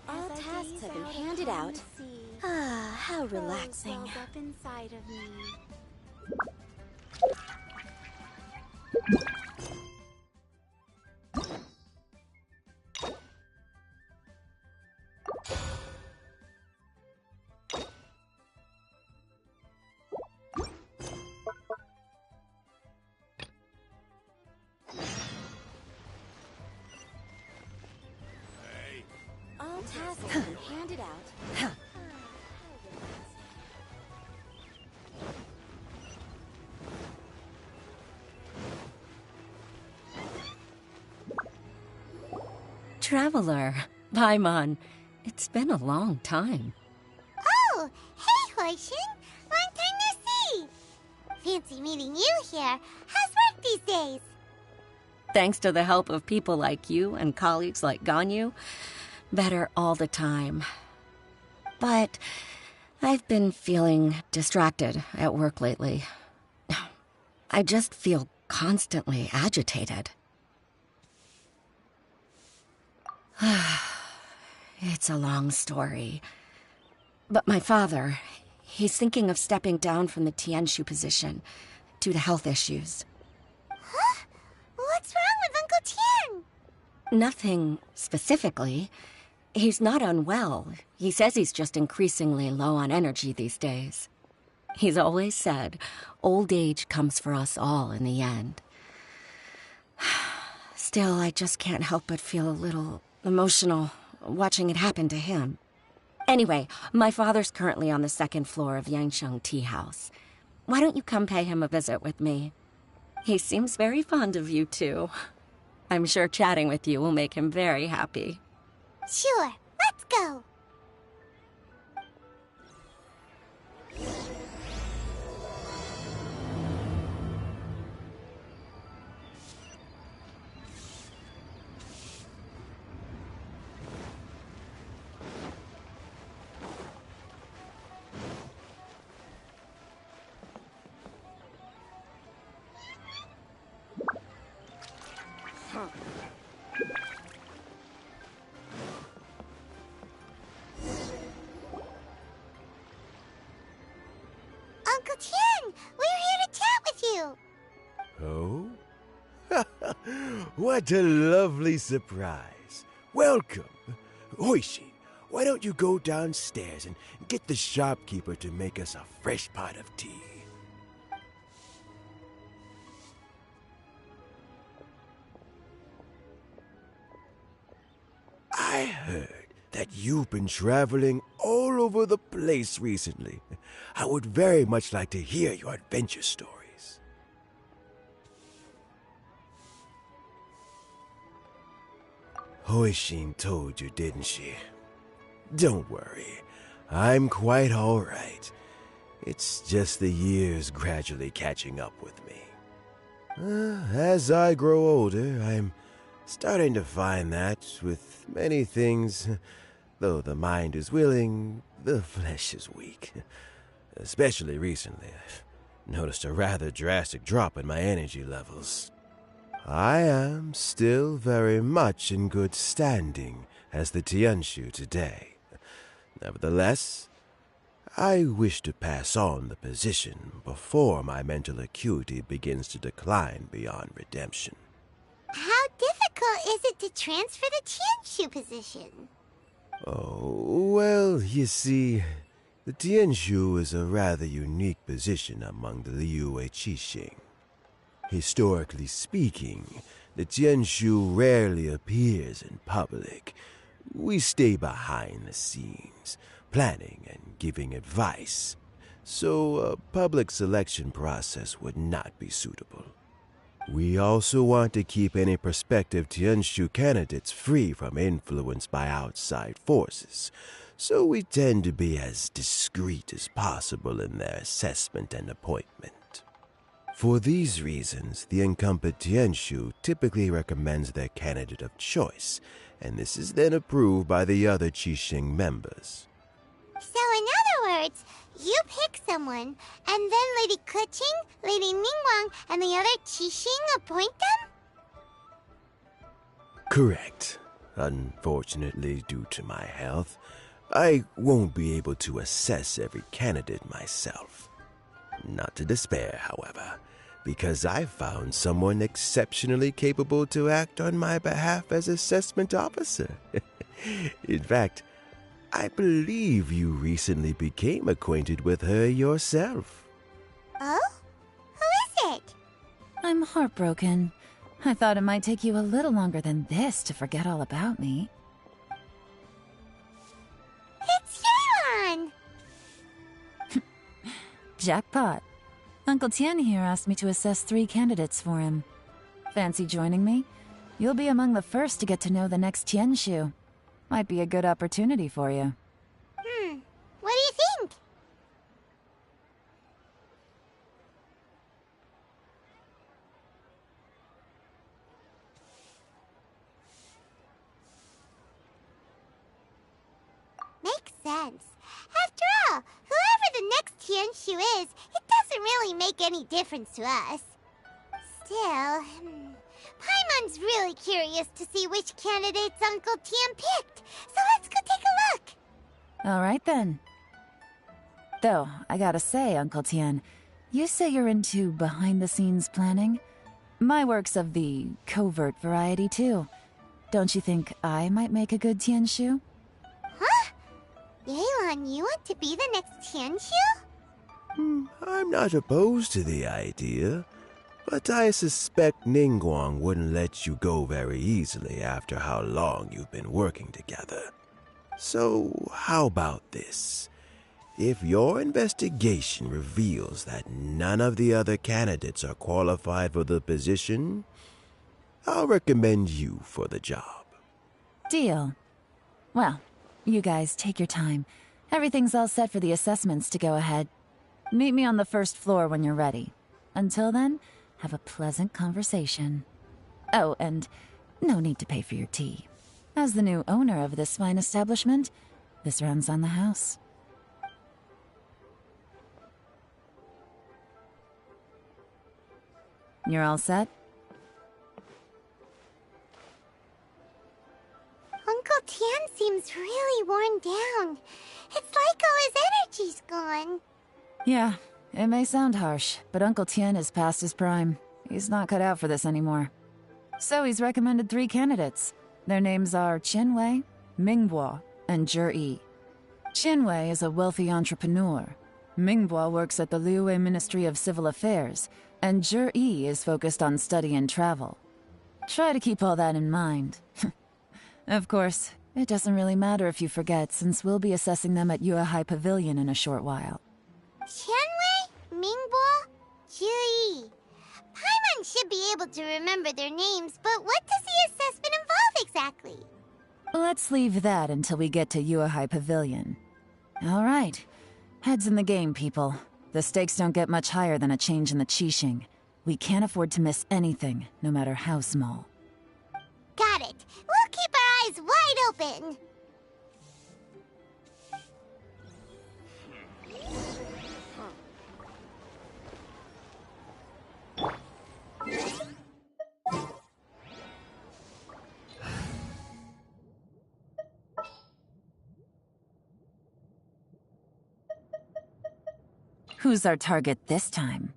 All tasks have been handed out. Ah, how relaxing. Up inside of me. All tasks have been handed out. Traveler, Paimon, it's been a long time. Oh, hey, Hoishin! Long time no see! Fancy meeting you here. How's work these days? Thanks to the help of people like you and colleagues like Ganyu, better all the time. But I've been feeling distracted at work lately. I just feel constantly agitated. It's a long story. But my father, he's thinking of stepping down from the Tianshu position due to health issues. Huh? What's wrong with Uncle Tian? Nothing specifically. He's not unwell. He says he's just increasingly low on energy these days. He's always said, old age comes for us all in the end. Still, I just can't help but feel a little emotional watching it happen to him. Anyway, my father's currently on the second floor of Yangsheng Tea House. Why don't you come pay him a visit with me? He seems very fond of you, too. I'm sure chatting with you will make him very happy. Sure, let's go. Uncle Tian, we're here to chat with you. Oh? What a lovely surprise. Welcome. Hoishin, why don't you go downstairs and get the shopkeeper to make us a fresh pot of tea? I heard that you've been traveling all over the place recently. I would very much like to hear your adventure stories. Hoishin told you, didn't she? Don't worry, I'm quite all right. It's just the years gradually catching up with me. As I grow older, I'm starting to find that with many things, though the mind is willing, the flesh is weak. Especially recently, I've noticed a rather drastic drop in my energy levels. I am still very much in good standing as the Tianshu today. Nevertheless, I wish to pass on the position before my mental acuity begins to decline beyond redemption. How difficult is it to transfer the Tianshu position? Oh, well, you see, the Tianshu is a rather unique position among the Liu Qixing. Historically speaking, the Tianshu rarely appears in public. We stay behind the scenes, planning and giving advice, so a public selection process would not be suitable. We also want to keep any prospective Tianshu candidates free from influence by outside forces, so we tend to be as discreet as possible in their assessment and appointment. For these reasons, the incumbent Tianshu typically recommends their candidate of choice, and this is then approved by the other Qixing members. So in other words, you pick someone, and then Lady Keqing, Lady Ningguang, and the other Qixing appoint them? Correct. Unfortunately, due to my health, I won't be able to assess every candidate myself. Not to despair, however, because I found someone exceptionally capable to act on my behalf as assessment officer. In fact, I believe you recently became acquainted with her yourself. Oh? Who is it? I'm heartbroken. I thought it might take you a little longer than this to forget all about me. It's Yelan! Jackpot. Uncle Tian here asked me to assess 3 candidates for him. Fancy joining me? You'll be among the first to get to know the next Tianshu. Might be a good opportunity for you. What do you think? Makes sense. After all, whoever the next Tianshu is, it doesn't really make any difference to us. Still, Paimon's really curious to see which candidates Uncle Tian picked, so let's go take a look. All right then. Though, I gotta say, Uncle Tian, you say you're into behind-the-scenes planning? My work's of the covert variety, too. Don't you think I might make a good Tianshu? Huh? Yelan, you want to be the next Tianshu? I'm not opposed to the idea, but I suspect Ningguang wouldn't let you go very easily after how long you've been working together. So, how about this? If your investigation reveals that none of the other candidates are qualified for the position, I'll recommend you for the job. Deal. Well, you guys take your time. Everything's all set for the assessments to go ahead. Meet me on the first floor when you're ready. Until then, have a pleasant conversation. Oh, and no need to pay for your tea. As the new owner of this fine establishment, this runs on the house. You're all set? Uncle Tian seems really worn down. It's like all his energy's gone. Yeah, it may sound harsh, but Uncle Tian is past his prime. He's not cut out for this anymore. So he's recommended 3 candidates. Their names are Qinwei, Mingbo, and Zhi. Qinwei is a wealthy entrepreneur. Mingbo works at the Liyue Ministry of Civil Affairs, and Zhi is focused on study and travel. Try to keep all that in mind. Of course, it doesn't really matter if you forget, since we'll be assessing them at Yuehai Pavilion in a short while. Qianwei, Mingbo, Zhi. Paimon should be able to remember their names, but what does the assessment involve exactly? Let's leave that until we get to Yuehai Pavilion. All right. Heads in the game, people. The stakes don't get much higher than a change in the Qixing. We can't afford to miss anything, no matter how small. Got it. We'll keep our eyes wide open. Who's our target this time?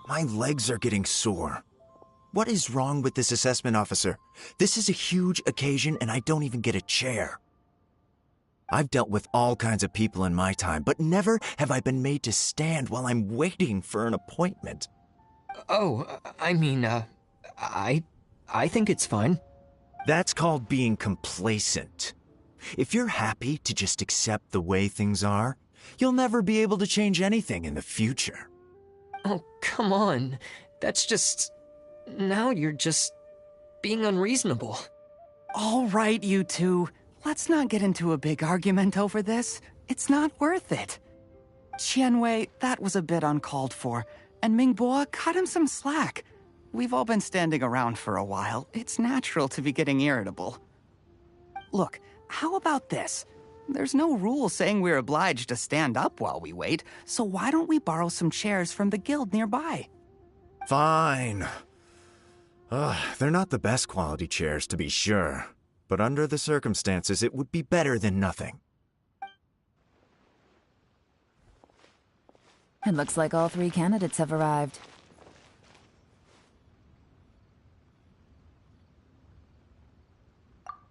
My legs are getting sore. What is wrong with this assessment officer? This is a huge occasion and I don't even get a chair. I've dealt with all kinds of people in my time, but never have I been made to stand while I'm waiting for an appointment. Oh, I mean, I think it's fine. That's called being complacent. If you're happy to just accept the way things are, you'll never be able to change anything in the future. Oh, come on. That's just... Now you're just being unreasonable. All right, you two. Let's not get into a big argument over this. It's not worth it. Qianwei, that was a bit uncalled for, and Mingbo, cut him some slack. We've all been standing around for a while. It's natural to be getting irritable. Look, how about this? There's no rule saying we're obliged to stand up while we wait, so why don't we borrow some chairs from the guild nearby? Fine. They're not the best quality chairs, to be sure. But under the circumstances, it would be better than nothing. It looks like all 3 candidates have arrived.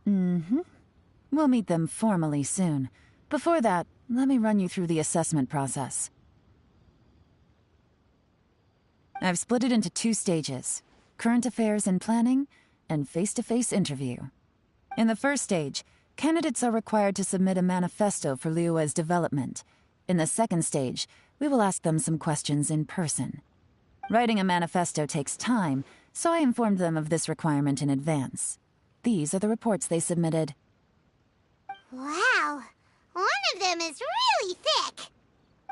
We'll meet them formally soon. Before that, let me run you through the assessment process. I've split it into 2 stages: current affairs and planning, and face-to-face interview. In the first stage, candidates are required to submit a manifesto for Liyue's development. In the second stage, we will ask them some questions in person. Writing a manifesto takes time, so I informed them of this requirement in advance. These are the reports they submitted. Wow, one of them is really thick.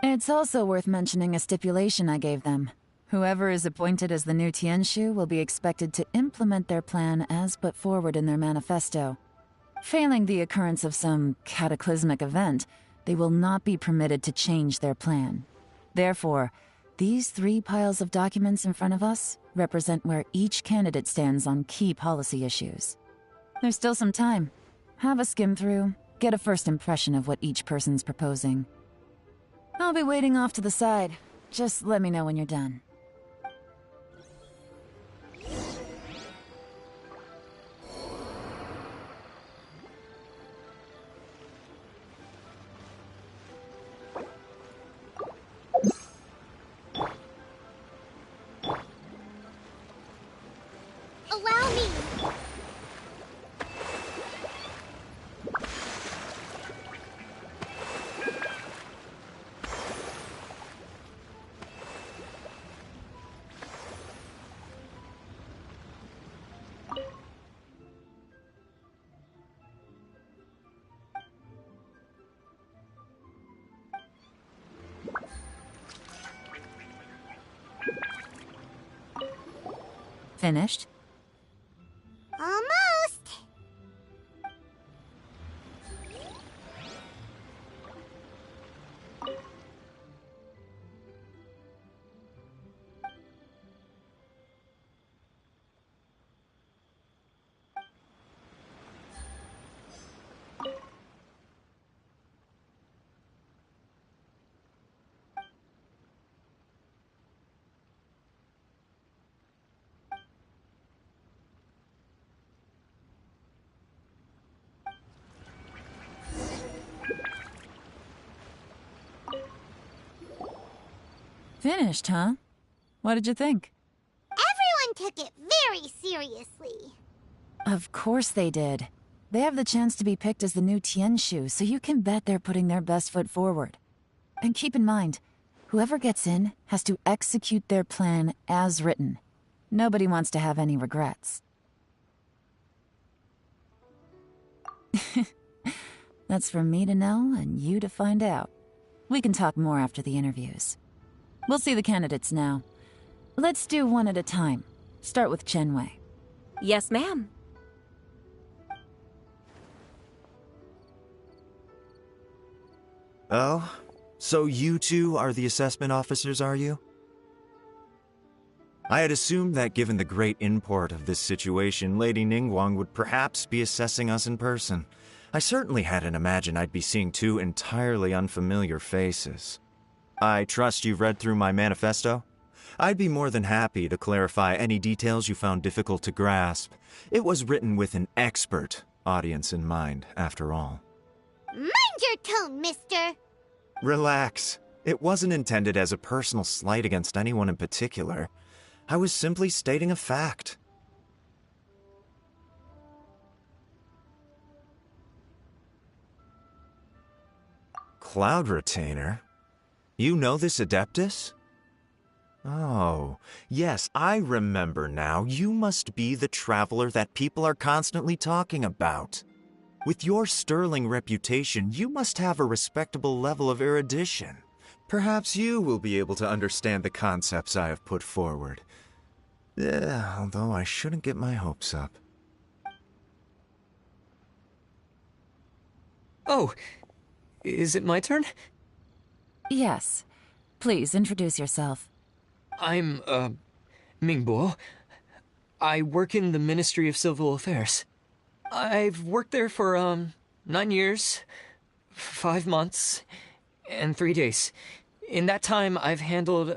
It's also worth mentioning a stipulation I gave them. Whoever is appointed as the new Tianshu will be expected to implement their plan as put forward in their manifesto. Failing the occurrence of some cataclysmic event, they will not be permitted to change their plan. Therefore, these 3 piles of documents in front of us represent where each candidate stands on key policy issues. There's still some time. Have a skim through, get a first impression of what each person's proposing. I'll be waiting off to the side. Just let me know when you're done. Allow me. Finished? Almost. Finished, huh? What did you think? Everyone took it very seriously. Of course they did. They have the chance to be picked as the new Tianshu, so you can bet they're putting their best foot forward. And keep in mind, whoever gets in has to execute their plan as written. Nobody wants to have any regrets. That's for me to know and you to find out. We can talk more after the interviews. We'll see the candidates now. Let's do one at a time. Start with Qianwei. Yes, ma'am. Oh? So you 2 are the assessment officers, are you? I had assumed that given the great import of this situation, Lady Ningguang would perhaps be assessing us in person. I certainly hadn't imagined I'd be seeing 2 entirely unfamiliar faces. I trust you've read through my manifesto? I'd be more than happy to clarify any details you found difficult to grasp. It was written with an expert audience in mind, after all. Mind your tone, mister! Relax. It wasn't intended as a personal slight against anyone in particular. I was simply stating a fact. Cloud Retainer? You know this Adeptus? Oh, yes, I remember now. You must be the traveler that people are constantly talking about. With your sterling reputation, you must have a respectable level of erudition. Perhaps you will be able to understand the concepts I have put forward. Although I shouldn't get my hopes up. Oh, is it my turn? Yes. Please, introduce yourself. I'm, Mingbo. I work in the Ministry of Civil Affairs. I've worked there for, 9 years, 5 months, and 3 days. In that time, I've handled,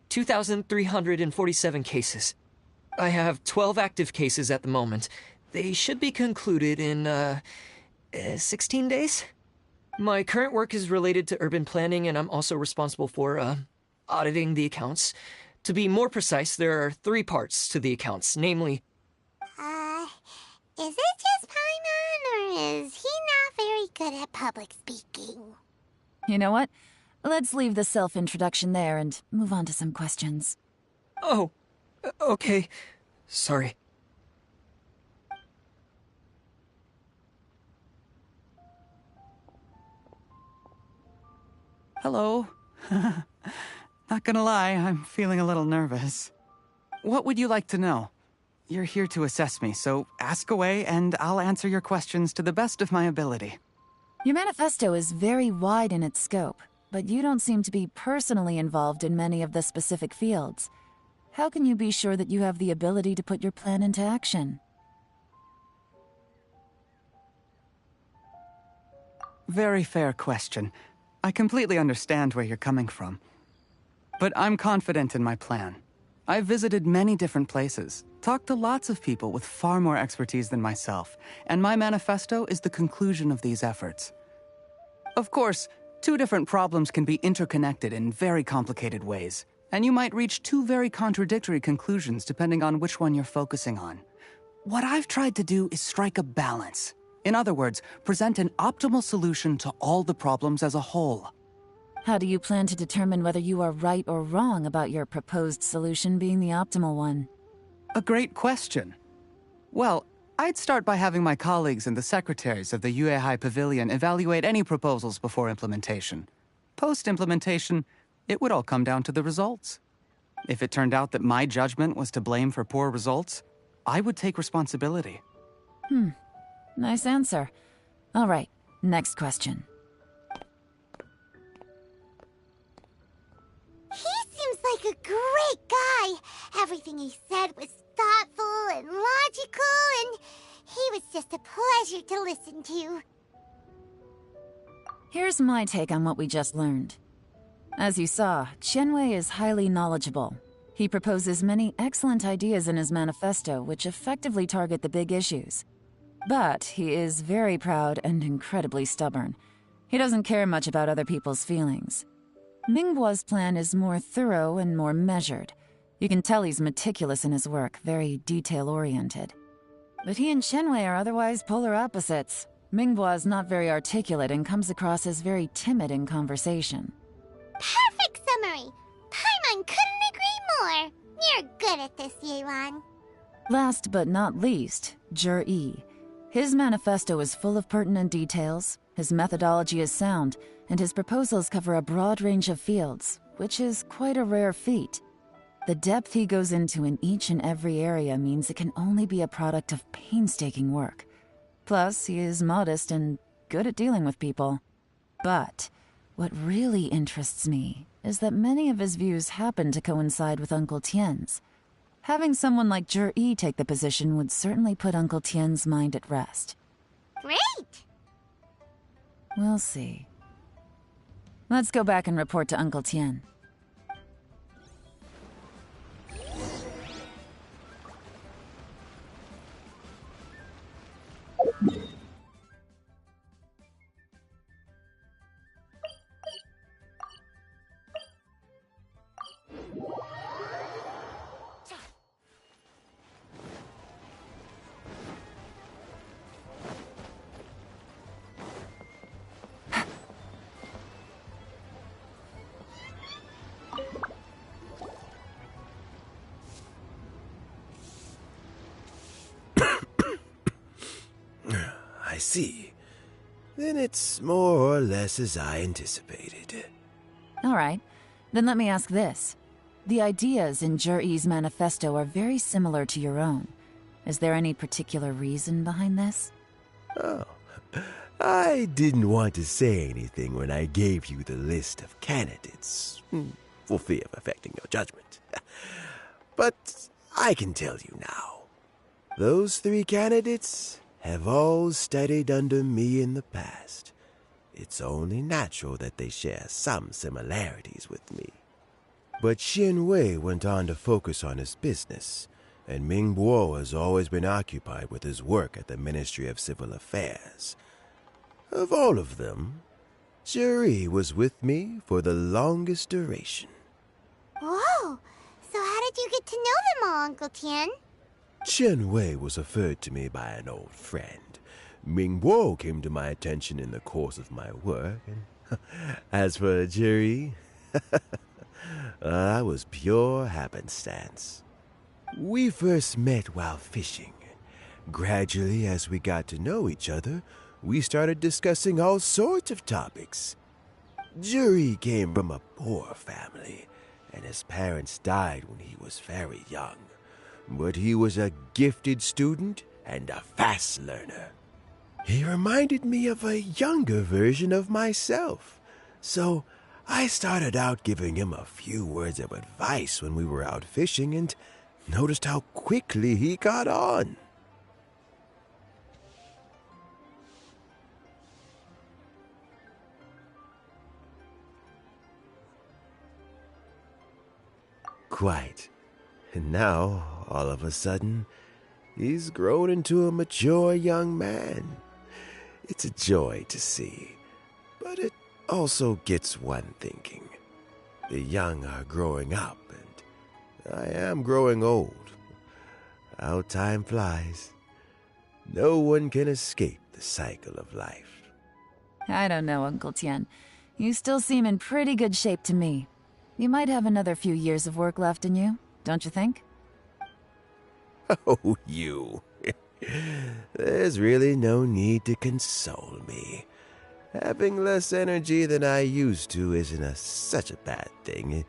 2,347 cases. I have 12 active cases at the moment. They should be concluded in, 16 days? My current work is related to urban planning, and I'm also responsible for, auditing the accounts. To be more precise, there are 3 parts to the accounts, namely... Is it just Paimon, or is he not very good at public speaking? You know what? Let's leave the self-introduction there and move on to some questions. Oh, okay. Sorry. Hello. Not gonna lie, I'm feeling a little nervous. What would you like to know? You're here to assess me, so ask away and I'll answer your questions to the best of my ability. Your manifesto is very wide in its scope, but you don't seem to be personally involved in many of the specific fields. How can you be sure that you have the ability to put your plan into action? Very fair question. I completely understand where you're coming from. But I'm confident in my plan. I've visited many different places, talked to lots of people with far more expertise than myself, and my manifesto is the conclusion of these efforts. Of course, 2 different problems can be interconnected in very complicated ways, and you might reach 2 very contradictory conclusions depending on which one you're focusing on. What I've tried to do is strike a balance. In other words, present an optimal solution to all the problems as a whole. How do you plan to determine whether you are right or wrong about your proposed solution being the optimal one? A great question. Well, I'd start by having my colleagues and the secretaries of the Yuehai Pavilion evaluate any proposals before implementation. Post-implementation, it would all come down to the results. If it turned out that my judgment was to blame for poor results, I would take responsibility. Nice answer. All right, next question. He seems like a great guy. Everything he said was thoughtful and logical, and he was just a pleasure to listen to. Here's my take on what we just learned. As you saw, Qianwei is highly knowledgeable. He proposes many excellent ideas in his manifesto which effectively target the big issues. But he is very proud and incredibly stubborn. He doesn't care much about other people's feelings. Mingbo's plan is more thorough and more measured. You can tell he's meticulous in his work, very detail-oriented. But he and Qianwei are otherwise polar opposites. Mingbo is not very articulate and comes across as very timid in conversation. Perfect summary! Paimon couldn't agree more! You're good at this, Yelan. Last but not least, Zhi. His manifesto is full of pertinent details, his methodology is sound, and his proposals cover a broad range of fields, which is quite a rare feat. The depth he goes into in each and every area means it can only be a product of painstaking work. Plus, he is modest and good at dealing with people. But what really interests me is that many of his views happen to coincide with Uncle Tien's. Having someone like Zhi take the position would certainly put Uncle Tien's mind at rest. Great! We'll see. Let's go back and report to Uncle Tien. I see. Then it's more or less as I anticipated. All right. Then let me ask this. The ideas in Jur-E's manifesto are very similar to your own. Is there any particular reason behind this? Oh, I didn't want to say anything when I gave you the list of candidates, for fear of affecting your judgment. But I can tell you now. Those 3 candidates have all studied under me in the past. It's only natural that they share some similarities with me. But Xin Wei went on to focus on his business, and Ming Guo has always been occupied with his work at the Ministry of Civil Affairs. Of all of them, Juri was with me for the longest duration. Whoa! So how did you get to know them all, Uncle Tian? Chen Wei was referred to me by an old friend. Ming Guo came to my attention in the course of my work. And as for Juri, that was pure happenstance. We first met while fishing. Gradually, as we got to know each other, we started discussing all sorts of topics. Juri came from a poor family, and his parents died when he was very young. But he was a gifted student and a fast learner. He reminded me of a younger version of myself, so I started out giving him a few words of advice when we were out fishing and noticed how quickly he got on. Quite. And now, all of a sudden, he's grown into a mature young man. It's a joy to see, but it also gets one thinking. The young are growing up, and I am growing old. How time flies. No one can escape the cycle of life. I don't know, Uncle Tian. You still seem in pretty good shape to me. You might have another few years of work left in you, don't you think? Oh, you. There's really no need to console me. Having less energy than I used to isn't such a bad thing.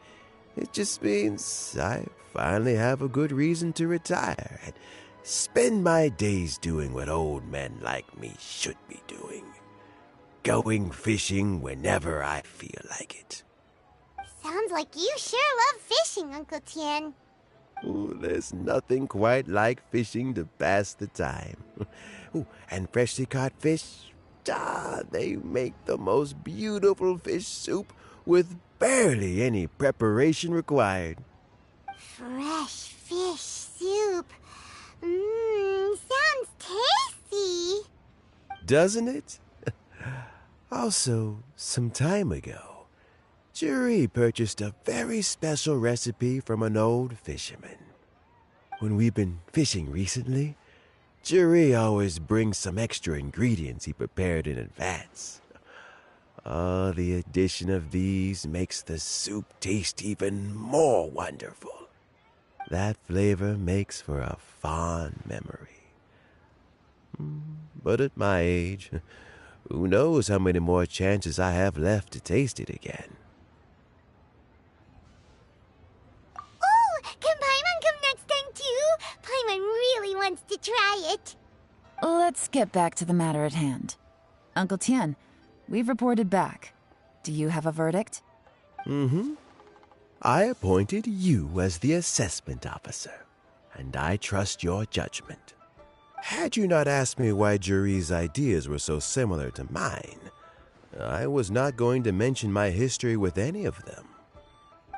It just means I finally have a good reason to retire and spend my days doing what old men like me should be doing. Going fishing whenever I feel like it. Sounds like you sure love fishing, Uncle Tian. Ooh, there's nothing quite like fishing to pass the time. Ooh, and freshly caught fish, they make the most beautiful fish soup with barely any preparation required. Fresh fish soup. Sounds tasty. Doesn't it? Also, some time ago, Juri purchased a very special recipe from an old fisherman. When we've been fishing recently, Juri always brings some extra ingredients he prepared in advance. The addition of these makes the soup taste even more wonderful. That flavor makes for a fond memory. But at my age, who knows how many more chances I have left to taste it again. Can Paimon come next time too? Paimon really wants to try it. Let's get back to the matter at hand. Uncle Tian, we've reported back. Do you have a verdict? I appointed you as the assessment officer, and I trust your judgment. Had you not asked me why Juri's ideas were so similar to mine, I was not going to mention my history with any of them.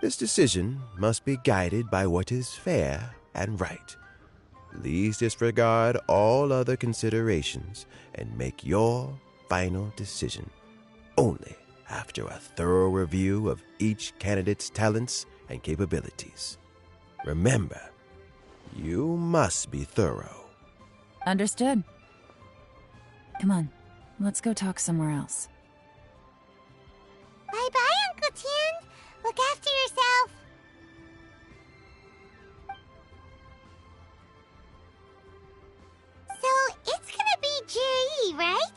This decision must be guided by what is fair and right. Please disregard all other considerations and make your final decision only after a thorough review of each candidate's talents and capabilities. Remember, you must be thorough. Understood. Come on, let's go talk somewhere else. Bye-bye, Uncle Tian. Look after yourself. So, it's gonna be Juri, right?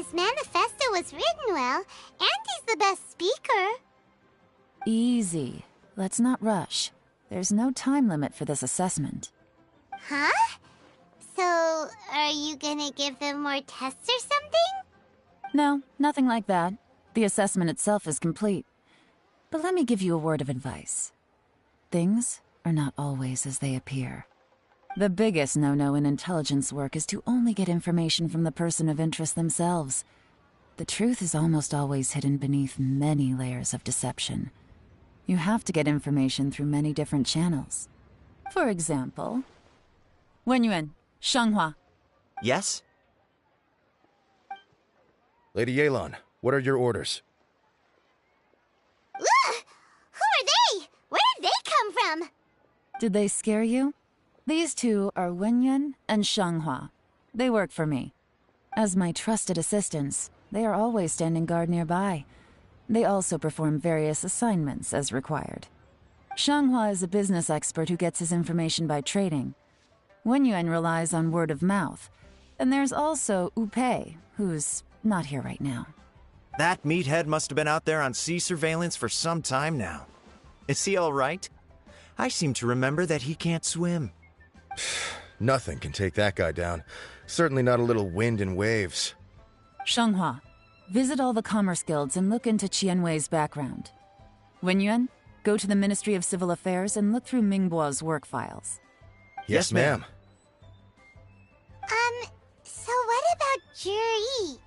His manifesto was written well, and he's the best speaker. Easy. Let's not rush. There's no time limit for this assessment. Huh? So, are you gonna give them more tests or something? No, nothing like that. The assessment itself is complete. But let me give you a word of advice. Things are not always as they appear. The biggest no-no in intelligence work is to only get information from the person of interest themselves. The truth is almost always hidden beneath many layers of deception. You have to get information through many different channels. For example, Wenyuan, Shanghua. Yes? Lady Yelan, what are your orders? Ugh! Who are they? Where did they come from? Did they scare you? These two are Wenyuan and Shanghua. They work for me. As my trusted assistants, they are always standing guard nearby. They also perform various assignments as required. Shanghua is a business expert who gets his information by trading. Wenyuan relies on word of mouth. And there's also Upei, who's not here right now. That meathead must have been out there on sea surveillance for some time now. Is he all right? I seem to remember that he can't swim. Nothing can take that guy down. Certainly not a little wind and waves. Shanghua, visit all the commerce guilds and look into Qianwei's background. Wenyuan, go to the Ministry of Civil Affairs and look through Mingbo's work files. Yes, ma'am. So what about Juri?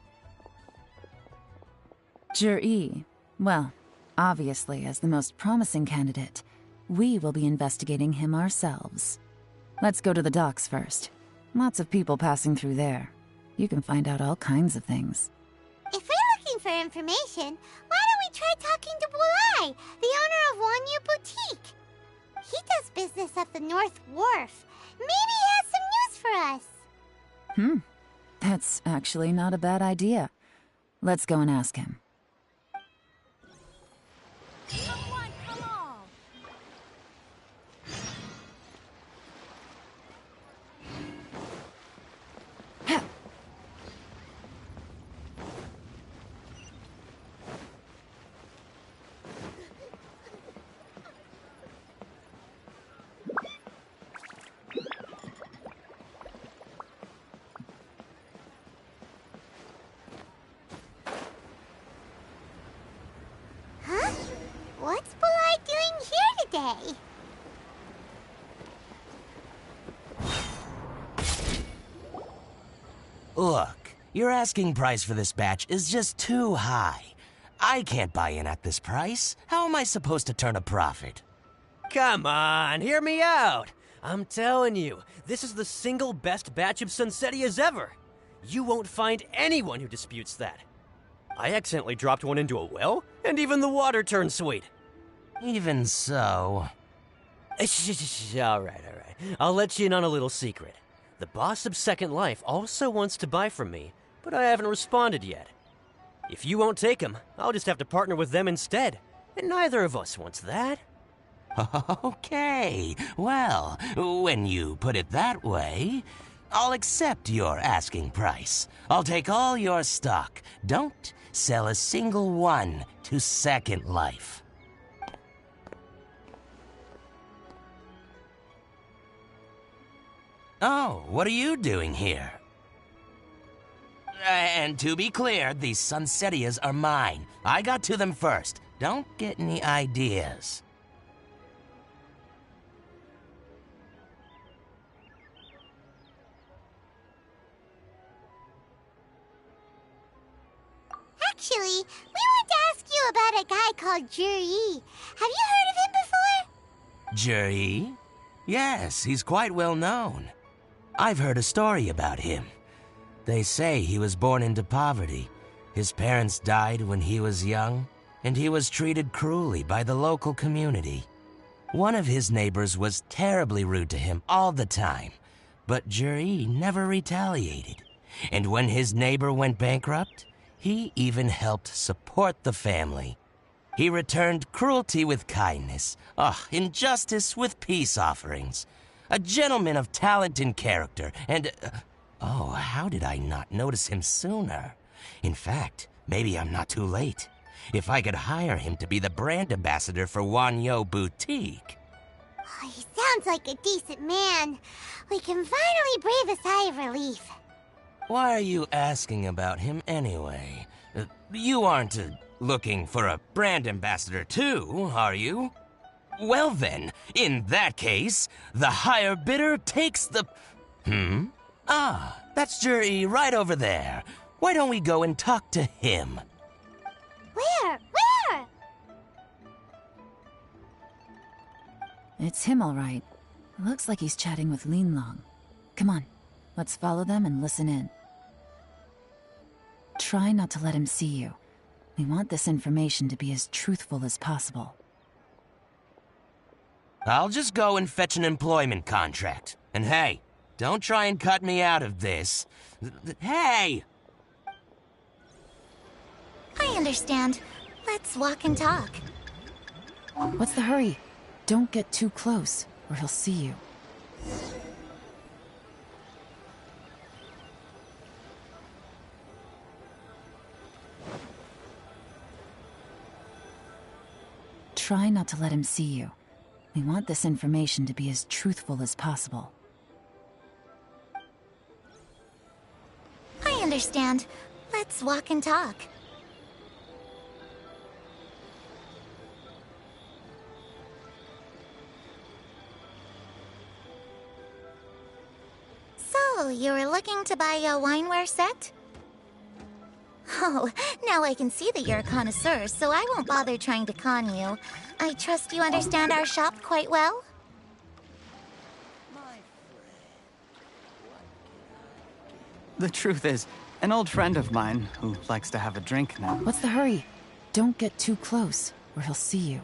Juri, well, obviously as the most promising candidate, we will be investigating him ourselves. Let's go to the docks first. Lots of people passing through there. You can find out all kinds of things. If we're looking for information, why don't we try talking to Bulai, the owner of Wanyu Boutique? He does business at the North Wharf. Maybe he has some news for us. That's actually not a bad idea. Let's go and ask him. Huh? What's Bulai doing here today? Look, your asking price for this batch is just too high. I can't buy in at this price. How am I supposed to turn a profit? Come on, hear me out. I'm telling you, this is the single best batch of Sunsettias ever. You won't find anyone who disputes that. I accidentally dropped one into a well, and even the water turned sweet. Even so... All right. I'll let you in on a little secret. The boss of Second Life also wants to buy from me, but I haven't responded yet. If you won't take him, I'll just have to partner with them instead, and neither of us wants that. Okay, well, when you put it that way, I'll accept your asking price. I'll take all your stock. Don't sell a single one to Second Life. Oh, what are you doing here? And to be clear, these Sunsettias are mine. I got to them first. Don't get any ideas. Actually, we want to ask you about a guy called Juri. Have you heard of him before? Juri? Yes, he's quite well known. I've heard a story about him. They say he was born into poverty. His parents died when he was young, and he was treated cruelly by the local community. One of his neighbors was terribly rude to him all the time, but Juri never retaliated. And when his neighbor went bankrupt, he even helped support the family. He returned cruelty with kindness, injustice with peace offerings. A gentleman of talent and character, and... oh, how did I not notice him sooner? In fact, maybe I'm not too late. If I could hire him to be the brand ambassador for Wanyo Boutique. Oh, he sounds like a decent man. We can finally breathe a sigh of relief. Why are you asking about him anyway? You aren't looking for a brand ambassador too, are you? Well then, in that case, the higher bidder takes the... Ah, that's Juri right over there. Why don't we go and talk to him? Where? It's him, all right. Looks like he's chatting with Yelan. Come on, let's follow them and listen in. Try not to let him see you. We want this information to be as truthful as possible. I'll just go and fetch an employment contract. And hey, don't try and cut me out of this. Hey! I understand. Let's walk and talk. What's the hurry? Don't get too close, or he'll see you. Try not to let him see you. We want this information to be as truthful as possible. I understand. Let's walk and talk. So, you were looking to buy a wineware set? Oh, now I can see that you're a connoisseur, so I won't bother trying to con you. I trust you understand our shop quite well? The truth is, an old friend of mine who likes to have a drink now. What's the hurry? Don't get too close, or he'll see you.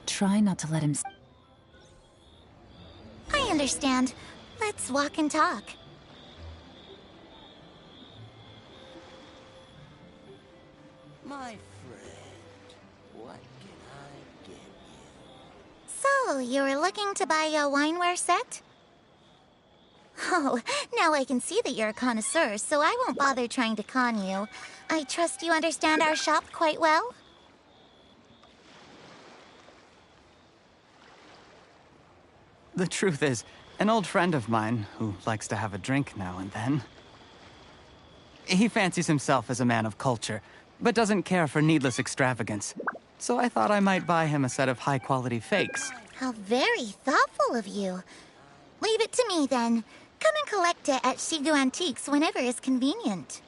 Try not to let him... I understand. Let's walk and talk. My friend, what can I get you? So, you were looking to buy a wineware set? Oh, now I can see that you're a connoisseur, so I won't bother trying to con you. I trust you understand our shop quite well? The truth is, an old friend of mine who likes to have a drink now and then. He fancies himself as a man of culture, but doesn't care for needless extravagance. So I thought I might buy him a set of high-quality fakes. How very thoughtful of you. Leave it to me, then. Come and collect it at Shigu Antiques whenever is convenient.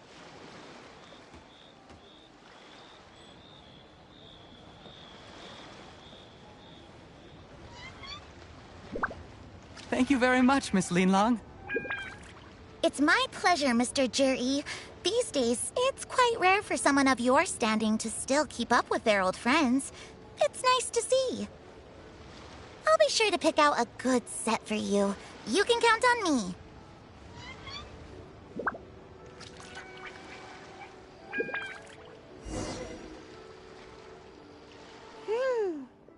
Thank you very much, Miss Yelan. It's my pleasure, Mr. Juri. These days, it's quite rare for someone of your standing to still keep up with their old friends. It's nice to see. I'll be sure to pick out a good set for you. You can count on me.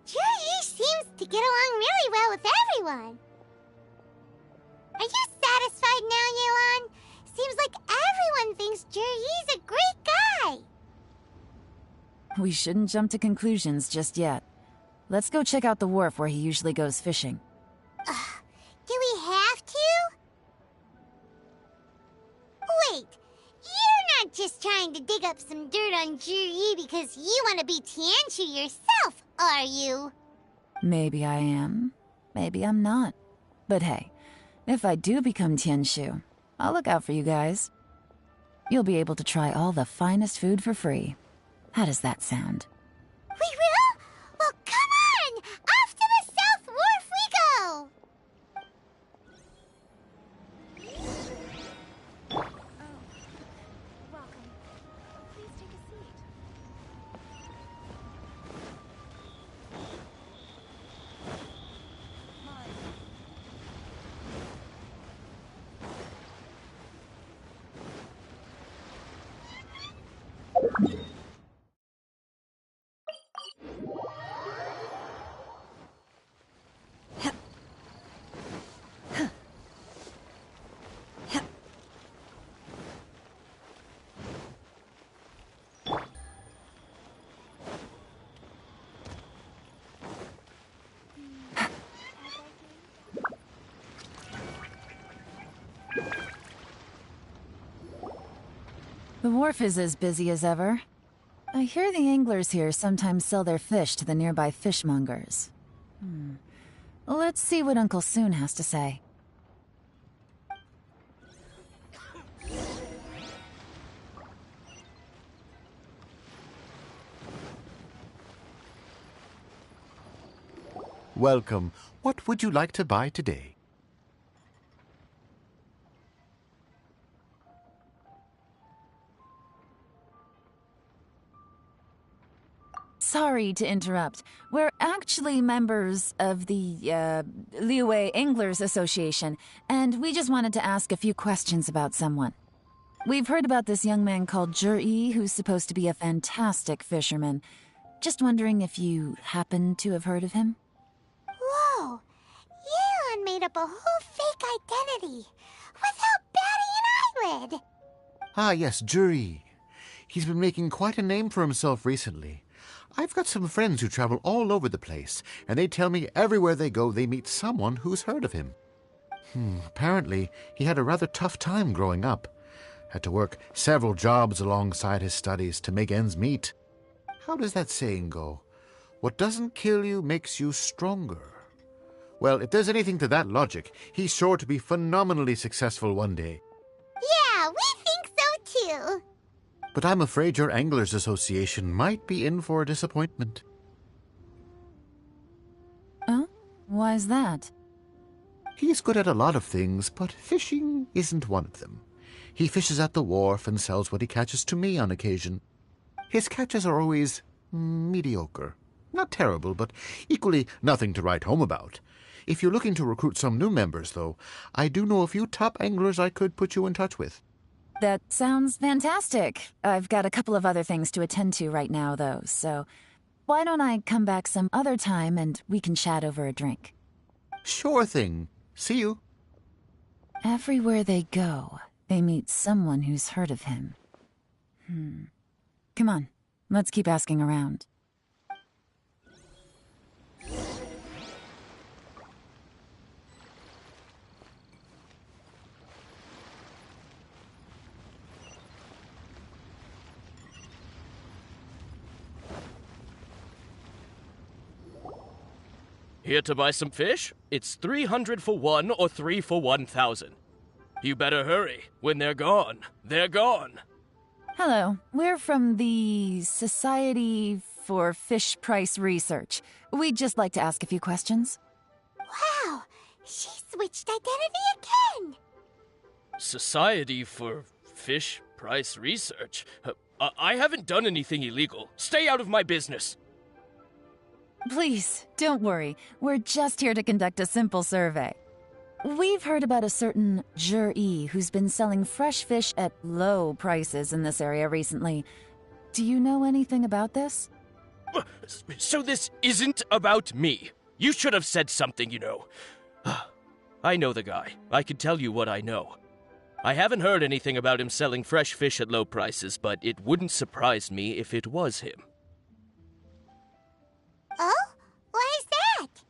Juri seems to get along really well with everyone. Are you satisfied now, Yelan? Seems like everyone thinks Juri's a great guy. We shouldn't jump to conclusions just yet. Let's go check out the wharf where he usually goes fishing. Do we have to? Wait, you're not just trying to dig up some dirt on Juri because you want to be Tianshu yourself, are you? Maybe I am. Maybe I'm not. But hey, if I do become Tianshu, I'll look out for you guys. You'll be able to try all the finest food for free. How does that sound? We will? Well, come on! Off to the South Wharf we go! The wharf is as busy as ever. I hear the anglers here sometimes sell their fish to the nearby fishmongers. Let's see what Uncle Soon has to say. Welcome. What would you like to buy today? Sorry to interrupt. We're actually members of the, Liyue Anglers Association, and we just wanted to ask a few questions about someone. We've heard about this young man called Zhi, who's supposed to be a fantastic fisherman. Just wondering if you happen to have heard of him? Whoa! Yelan made up a whole fake identity without batting an eyelid! Ah, yes, Jury. He's been making quite a name for himself recently. I've got some friends who travel all over the place, and they tell me everywhere they go they meet someone who's heard of him. Apparently, he had a rather tough time growing up. Had to work several jobs alongside his studies to make ends meet. How does that saying go? What doesn't kill you makes you stronger. Well, if there's anything to that logic, he's sure to be phenomenally successful one day. Yeah, we think so too! But I'm afraid your Anglers Association might be in for a disappointment. Oh? Why's that? He's good at a lot of things, but fishing isn't one of them. He fishes at the wharf and sells what he catches to me on occasion. His catches are always mediocre. Not terrible, but equally nothing to write home about. If you're looking to recruit some new members, though, I do know a few top anglers I could put you in touch with. That sounds fantastic. I've got a couple of other things to attend to right now, though, so why don't I come back some other time and we can chat over a drink? Sure thing. See you. Everywhere they go, they meet someone who's heard of him. Come on, let's keep asking around. Here to buy some fish? It's 300 for one or 3 for 1,000. You better hurry. When they're gone, they're gone. Hello, we're from the Society for Fish Price Research. We'd just like to ask a few questions. Wow, she switched identity again! Society for Fish Price Research? I haven't done anything illegal. Stay out of my business. Please, don't worry. We're just here to conduct a simple survey. We've heard about a certain Zhi who's been selling fresh fish at low prices in this area recently. Do you know anything about this? So this isn't about me. You should have said something, you know. I know the guy. I can tell you what I know. I haven't heard anything about him selling fresh fish at low prices, but it wouldn't surprise me if it was him. Oh? Why is that?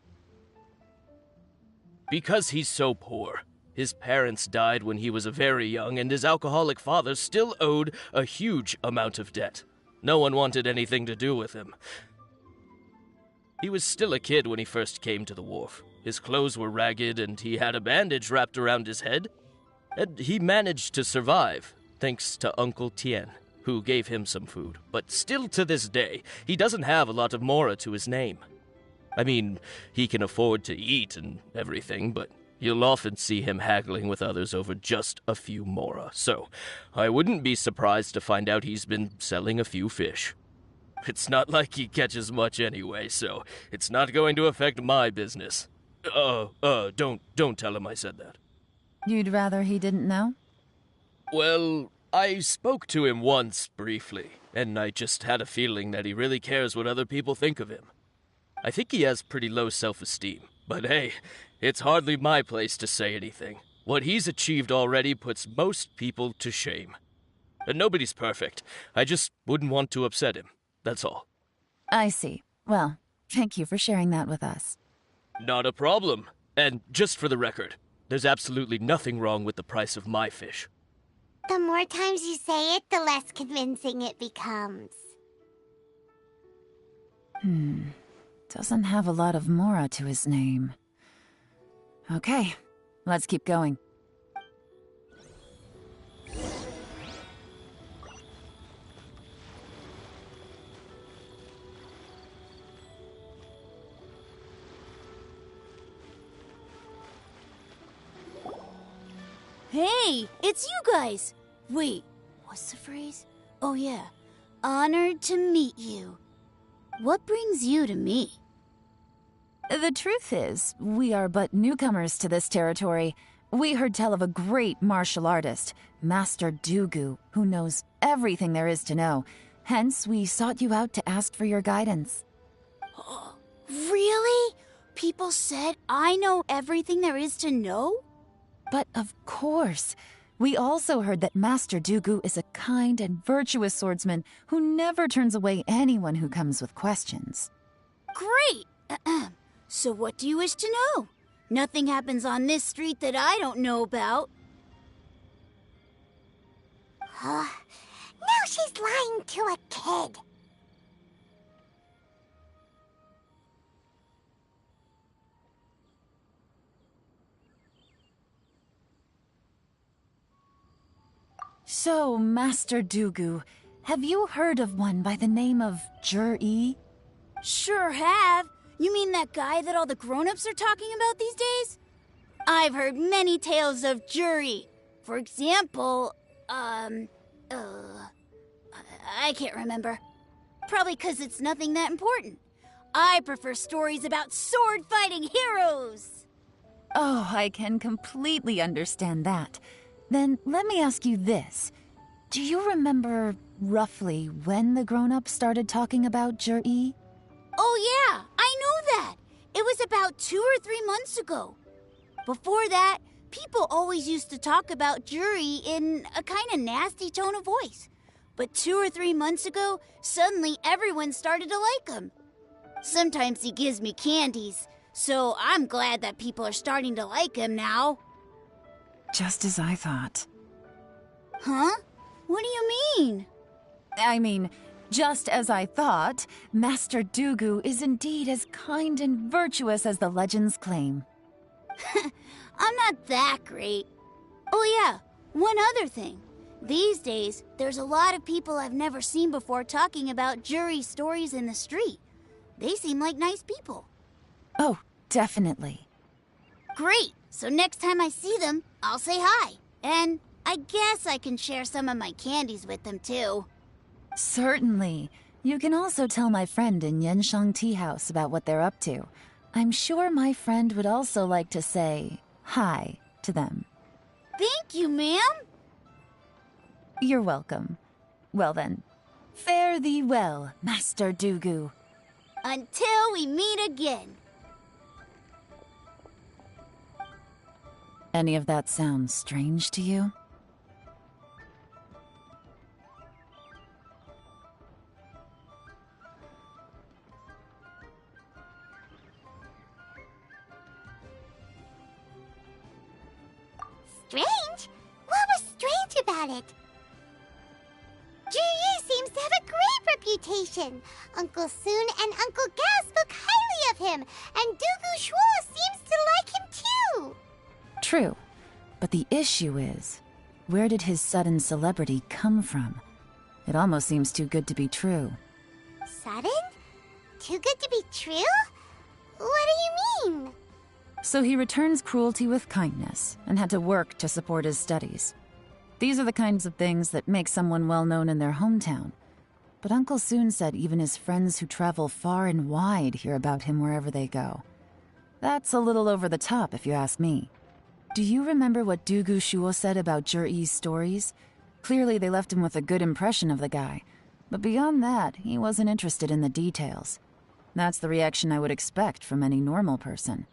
Because he's so poor. His parents died when he was very young, and his alcoholic father still owed a huge amount of debt. No one wanted anything to do with him. He was still a kid when he first came to the wharf. His clothes were ragged, and he had a bandage wrapped around his head. And he managed to survive, thanks to Uncle Tien, who gave him some food. But still to this day, he doesn't have a lot of mora to his name. I mean, he can afford to eat and everything, but you'll often see him haggling with others over just a few mora. So, I wouldn't be surprised to find out he's been selling a few fish. It's not like he catches much anyway, so it's not going to affect my business. Don't tell him I said that. You'd rather he didn't know? Well, I spoke to him once, briefly, and I just had a feeling that he really cares what other people think of him. I think he has pretty low self-esteem, but hey, it's hardly my place to say anything. What he's achieved already puts most people to shame. And nobody's perfect. I just wouldn't want to upset him, that's all. I see. Well, thank you for sharing that with us. Not a problem. And just for the record, there's absolutely nothing wrong with the price of my fish. The more times you say it, the less convincing it becomes. Doesn't have a lot of mora to his name. Okay, let's keep going. Hey, it's you guys! Wait, what's the phrase? Oh yeah, honored to meet you. What brings you to me? The truth is, we are but newcomers to this territory. We heard tell of a great martial artist, Master Dugu, who knows everything there is to know. Hence, we sought you out to ask for your guidance. Really? People said I know everything there is to know? But of course, we also heard that Master Dugu is a kind and virtuous swordsman who never turns away anyone who comes with questions. Great! So what do you wish to know? Nothing happens on this street that I don't know about. Now she's lying to a kid. So, Master Dugu, have you heard of one by the name of Jur-E? Sure have. You mean that guy that all the grown-ups are talking about these days? I've heard many tales of Juri. For example, I can't remember. Probably 'cause it's nothing that important. I prefer stories about sword-fighting heroes. Oh, I can completely understand that. Then let me ask you this. Do you remember roughly when the grown-ups started talking about Jur-E? Oh yeah, I know that. It was about 2 or 3 months ago. Before that, people always used to talk about Juri in a kind of nasty tone of voice. But 2 or 3 months ago, suddenly everyone started to like him. Sometimes he gives me candies, so I'm glad that people are starting to like him now. Just as I thought. Huh? What do you mean? I mean, just as I thought, Master Dugu is indeed as kind and virtuous as the legends claim. I'm not that great. Oh yeah, one other thing. These days, there's a lot of people I've never seen before talking about Juri stories in the street. They seem like nice people. Oh, definitely. Great! So next time I see them, I'll say hi. And I guess I can share some of my candies with them too. Certainly. You can also tell my friend in Yenshang Tea House about what they're up to. I'm sure my friend would also like to say hi to them. Thank you, ma'am. You're welcome. Well then, fare thee well, Master Dugu. Until we meet again. Any of that sound strange to you? Strange? What was strange about it? Juri seems to have a great reputation. Uncle Soon and Uncle Gas spoke highly of him, and Dugu Shuo seems to like him too. True, but the issue is, where did his sudden celebrity come from? It almost seems too good to be true. Sudden? Too good to be true? What do you mean? So he returns cruelty with kindness and had to work to support his studies. These are the kinds of things that make someone well known in their hometown. But Uncle Soon said even his friends who travel far and wide hear about him wherever they go. That's a little over the top, if you ask me. Do you remember what Dugu Shuo said about Jur-E's stories? Clearly they left him with a good impression of the guy. But beyond that, he wasn't interested in the details. That's the reaction I would expect from any normal person.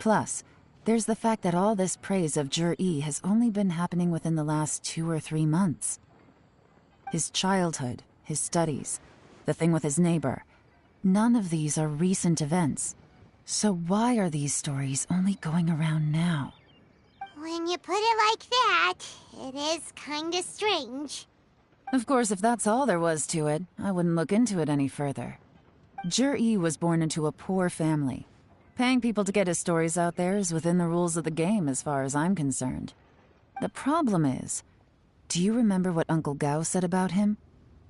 Plus, there's the fact that all this praise of Jur-E has only been happening within the last 2 or 3 months. His childhood, his studies, the thing with his neighbor, none of these are recent events. So why are these stories only going around now? When you put it like that, it is kinda strange. Of course, if that's all there was to it, I wouldn't look into it any further. Jur-E was born into a poor family. Paying people to get his stories out there is within the rules of the game as far as I'm concerned. The problem is, do you remember what Uncle Gao said about him?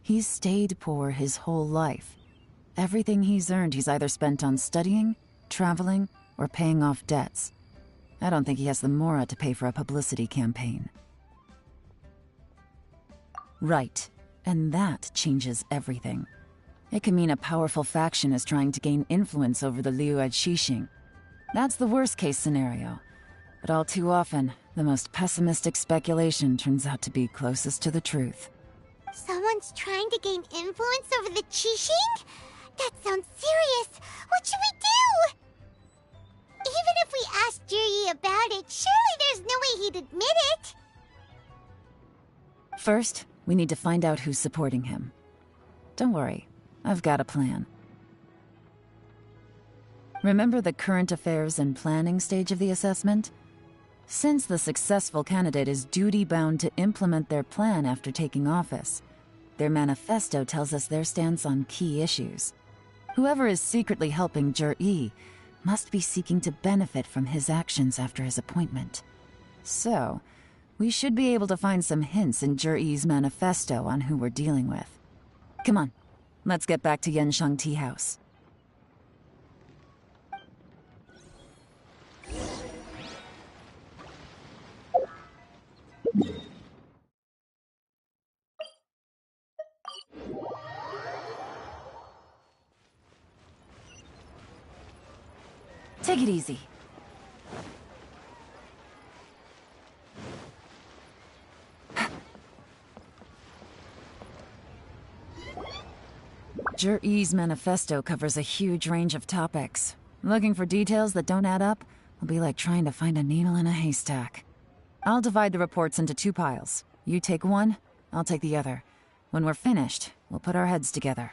He's stayed poor his whole life. Everything he's earned he's either spent on studying, traveling, or paying off debts. I don't think he has the mora to pay for a publicity campaign. Right, and that changes everything. It can mean a powerful faction is trying to gain influence over the Liu at Xixing. That's the worst-case scenario. But all too often, the most pessimistic speculation turns out to be closest to the truth. Someone's trying to gain influence over the Qixing? That sounds serious. What should we do? Even if we asked Jiri about it, surely there's no way he'd admit it. First, we need to find out who's supporting him. Don't worry, I've got a plan. Remember the current affairs and planning stage of the assessment? Since the successful candidate is duty-bound to implement their plan after taking office, their manifesto tells us their stance on key issues. Whoever is secretly helping Jur-E must be seeking to benefit from his actions after his appointment. So, we should be able to find some hints in Jur-E's manifesto on who we're dealing with. Come on, let's get back to Yansheng Tea House. Take it easy. Jur-E's manifesto covers a huge range of topics. Looking for details that don't add up will be like trying to find a needle in a haystack. I'll divide the reports into 2 piles. You take one, I'll take the other. When we're finished, we'll put our heads together.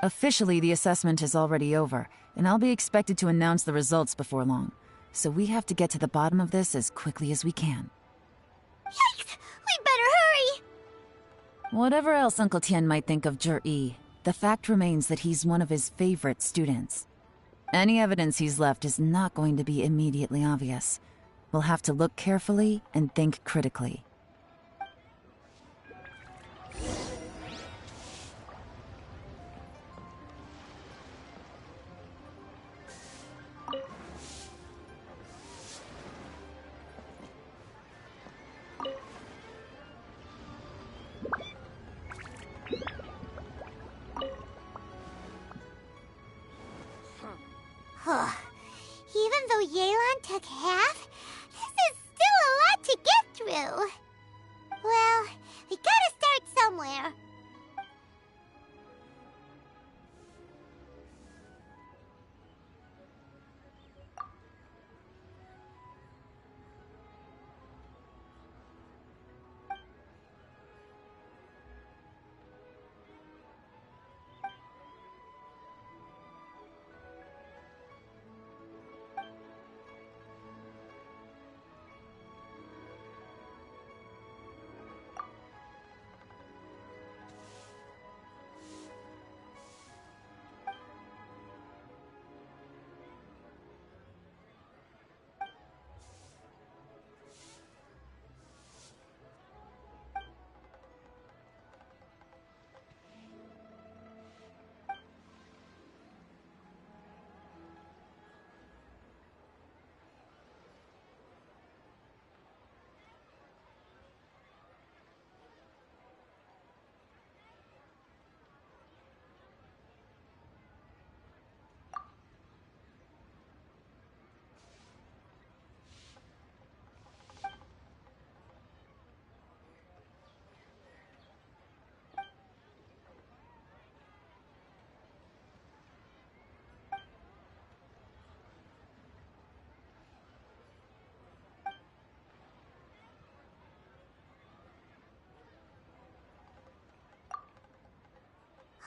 Officially, the assessment is already over, and I'll be expected to announce the results before long. So we have to get to the bottom of this as quickly as we can. Yikes! We better hurry! Whatever else Uncle Tian might think of Jur-E, the fact remains that he's one of his favorite students. Any evidence he's left is not going to be immediately obvious. We'll have to look carefully and think critically. Even though Yelan took half, this is still a lot to get through. Well, we gotta start somewhere.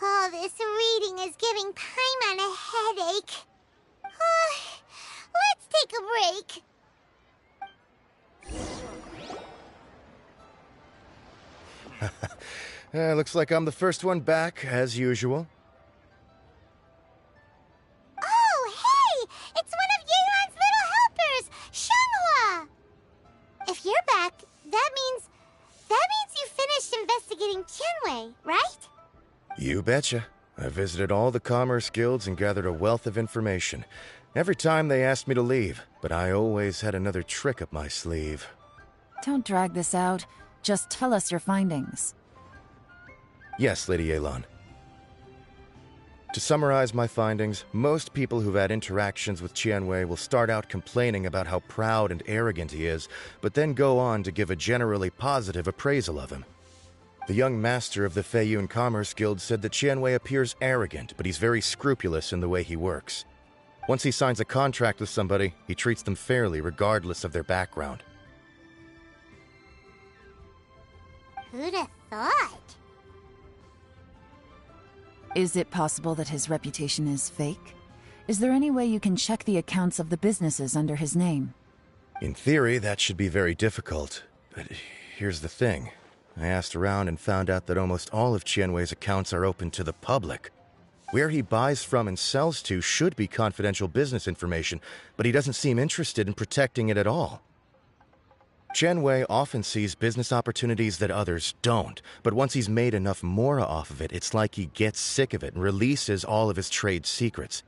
All this reading is giving Paimon a headache. Let's take a break. Looks like I'm the first one back, as usual. Oh, hey! It's one of Yelan's little helpers, Shanghua! If you're back, that means you finished investigating Qianwei, right? You betcha. I visited all the commerce guilds and gathered a wealth of information. Every time they asked me to leave, but I always had another trick up my sleeve. Don't drag this out. Just tell us your findings. Yes, Lady Yelan. To summarize my findings, most people who've had interactions with Qianwei will start out complaining about how proud and arrogant he is, but then go on to give a generally positive appraisal of him. The young master of the Feiyun Commerce Guild said that Qianwei appears arrogant, but he's very scrupulous in the way he works. Once he signs a contract with somebody, he treats them fairly regardless of their background. Who'd have thought? Is it possible that his reputation is fake? Is there any way you can check the accounts of the businesses under his name? In theory, that should be very difficult. But here's the thing. I asked around and found out that almost all of Qianwei's accounts are open to the public. Where he buys from and sells to should be confidential business information, but he doesn't seem interested in protecting it at all. Qianwei often sees business opportunities that others don't, but once he's made enough mora off of it, it's like he gets sick of it and releases all of his trade secrets.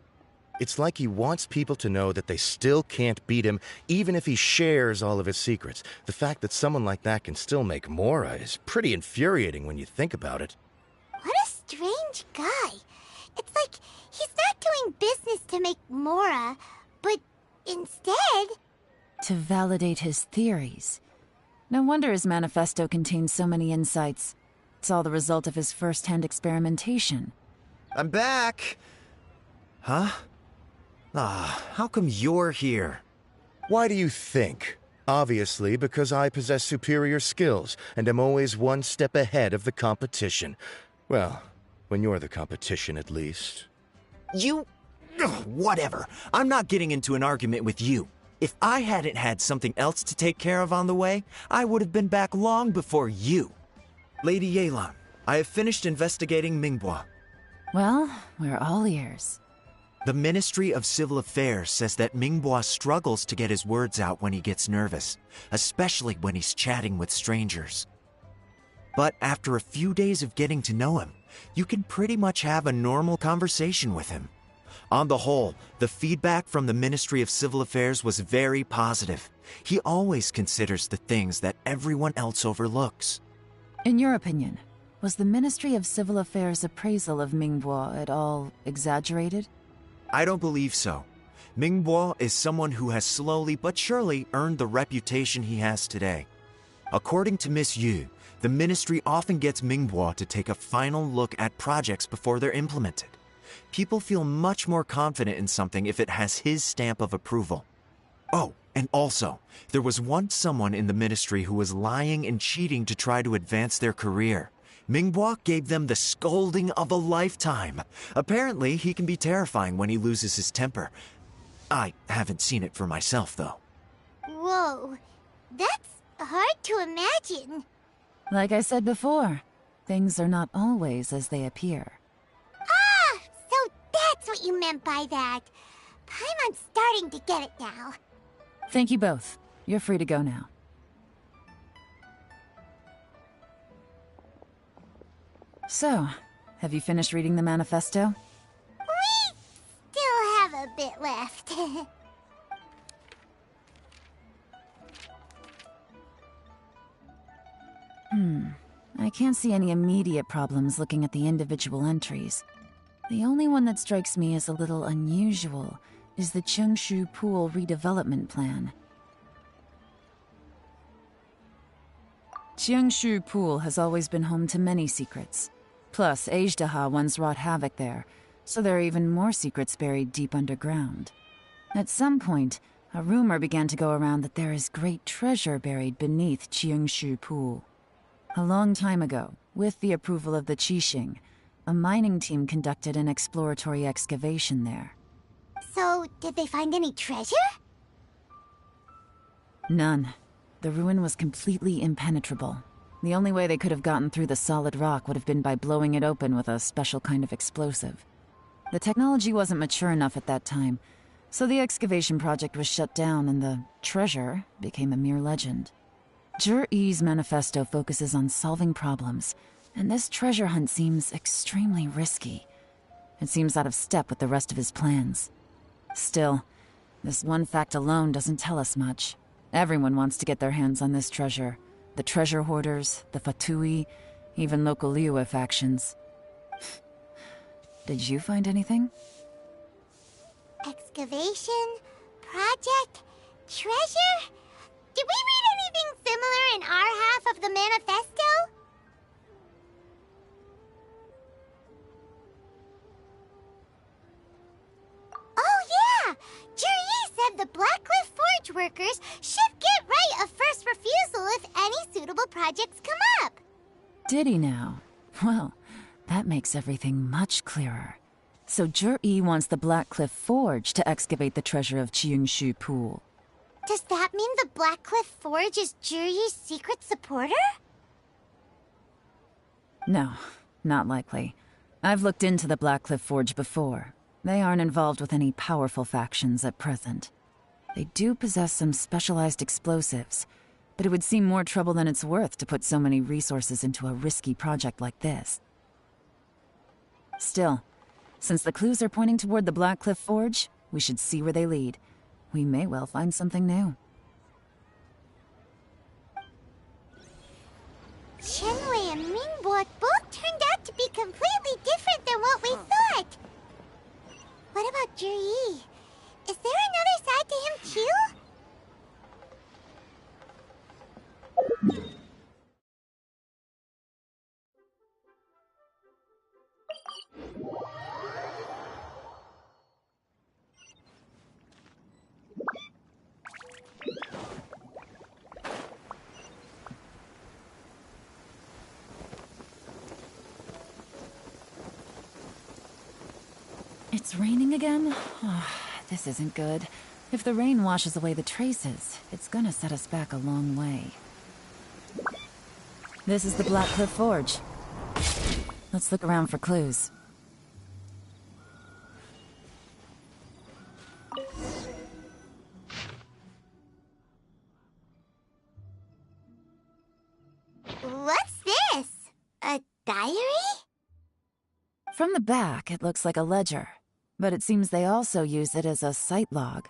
It's like he wants people to know that they still can't beat him, even if he shares all of his secrets. The fact that someone like that can still make mora is pretty infuriating when you think about it. What a strange guy. It's like he's not doing business to make mora, but instead... To validate his theories. No wonder his manifesto contains so many insights. It's all the result of his first-hand experimentation. I'm back! Huh? How come you're here? Why do you think? Obviously, because I possess superior skills and am always one step ahead of the competition. Well, when you're the competition, at least. You... Whatever. I'm not getting into an argument with you. If I hadn't had something else to take care of on the way, I would have been back long before you. Lady Yelan, I have finished investigating Mingbua. Well, we're all ears. The Ministry of Civil Affairs says that Mingbua struggles to get his words out when he gets nervous, especially when he's chatting with strangers. But after a few days of getting to know him, you can pretty much have a normal conversation with him. On the whole, the feedback from the Ministry of Civil Affairs was very positive. He always considers the things that everyone else overlooks. In your opinion, was the Ministry of Civil Affairs' appraisal of Mingbua at all exaggerated? I don't believe so. Mingbua is someone who has slowly but surely earned the reputation he has today. According to Miss Yu, the Ministry often gets Mingbua to take a final look at projects before they're implemented. People feel much more confident in something if it has his stamp of approval. Oh, and also, there was once someone in the Ministry who was lying and cheating to try to advance their career. Mingbua gave them the scolding of a lifetime. Apparently, he can be terrifying when he loses his temper. I haven't seen it for myself, though. Whoa, that's hard to imagine. Like I said before, things are not always as they appear. Ah, so that's what you meant by that. Paimon's starting to get it now. Thank you both. You're free to go now. So, have you finished reading the manifesto? We still have a bit left. I can't see any immediate problems looking at the individual entries. The only one that strikes me as a little unusual is the Chengshu Pool redevelopment plan. Chengshu Pool has always been home to many secrets. Plus, Ajdaha once wrought havoc there, so there are even more secrets buried deep underground. At some point, a rumor began to go around that there is great treasure buried beneath Chengshu Pool. A long time ago, with the approval of the Qixing, a mining team conducted an exploratory excavation there. So, did they find any treasure? None. The ruin was completely impenetrable. The only way they could have gotten through the solid rock would have been by blowing it open with a special kind of explosive. The technology wasn't mature enough at that time, so the excavation project was shut down and the treasure became a mere legend. Zhi-Yi's manifesto focuses on solving problems, and this treasure hunt seems extremely risky. It seems out of step with the rest of his plans. Still, this one fact alone doesn't tell us much. Everyone wants to get their hands on this treasure. The treasure hoarders, the Fatui, even local Liyue factions. Did you find anything? Excavation? Project? Treasure? Did we read anything similar in our half of the manifesto? Oh yeah! Zhi-Yi said the Blackcliff Forge workers should get right of first refusal if any suitable projects come up. Did he now? Well, that makes everything much clearer. So Zhi-Yi wants the Blackcliff Forge to excavate the treasure of Qingshu Pool. Does that mean the Blackcliff Forge is Zhi-Yi's secret supporter? No, not likely. I've looked into the Blackcliff Forge before. They aren't involved with any powerful factions at present. They do possess some specialized explosives, but it would seem more trouble than it's worth to put so many resources into a risky project like this. Still, since the clues are pointing toward the Blackcliff Forge, we should see where they lead. We may well find something new. Shenwei and Mingbo both turned out to be completely different than what we thought. What about Zhi-Yi? Is there another side to him too? It's raining again? Oh, this isn't good. If the rain washes away the traces, it's gonna set us back a long way. This is the Blackcliff Forge. Let's look around for clues. What's this? A diary? From the back, it looks like a ledger, but it seems they also use it as a site log.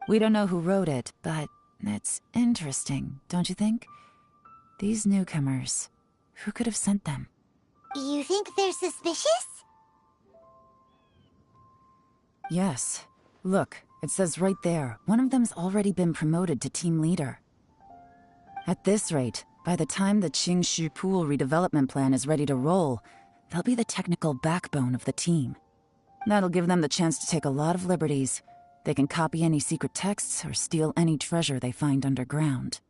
We don't know who wrote it, but it's interesting, don't you think? These newcomers, who could have sent them? You think they're suspicious? Yes. Look, it says right there, one of them's already been promoted to team leader. At this rate, by the time the Qingshu Pool redevelopment plan is ready to roll, they'll be the technical backbone of the team. That'll give them the chance to take a lot of liberties. They can copy any secret texts or steal any treasure they find underground.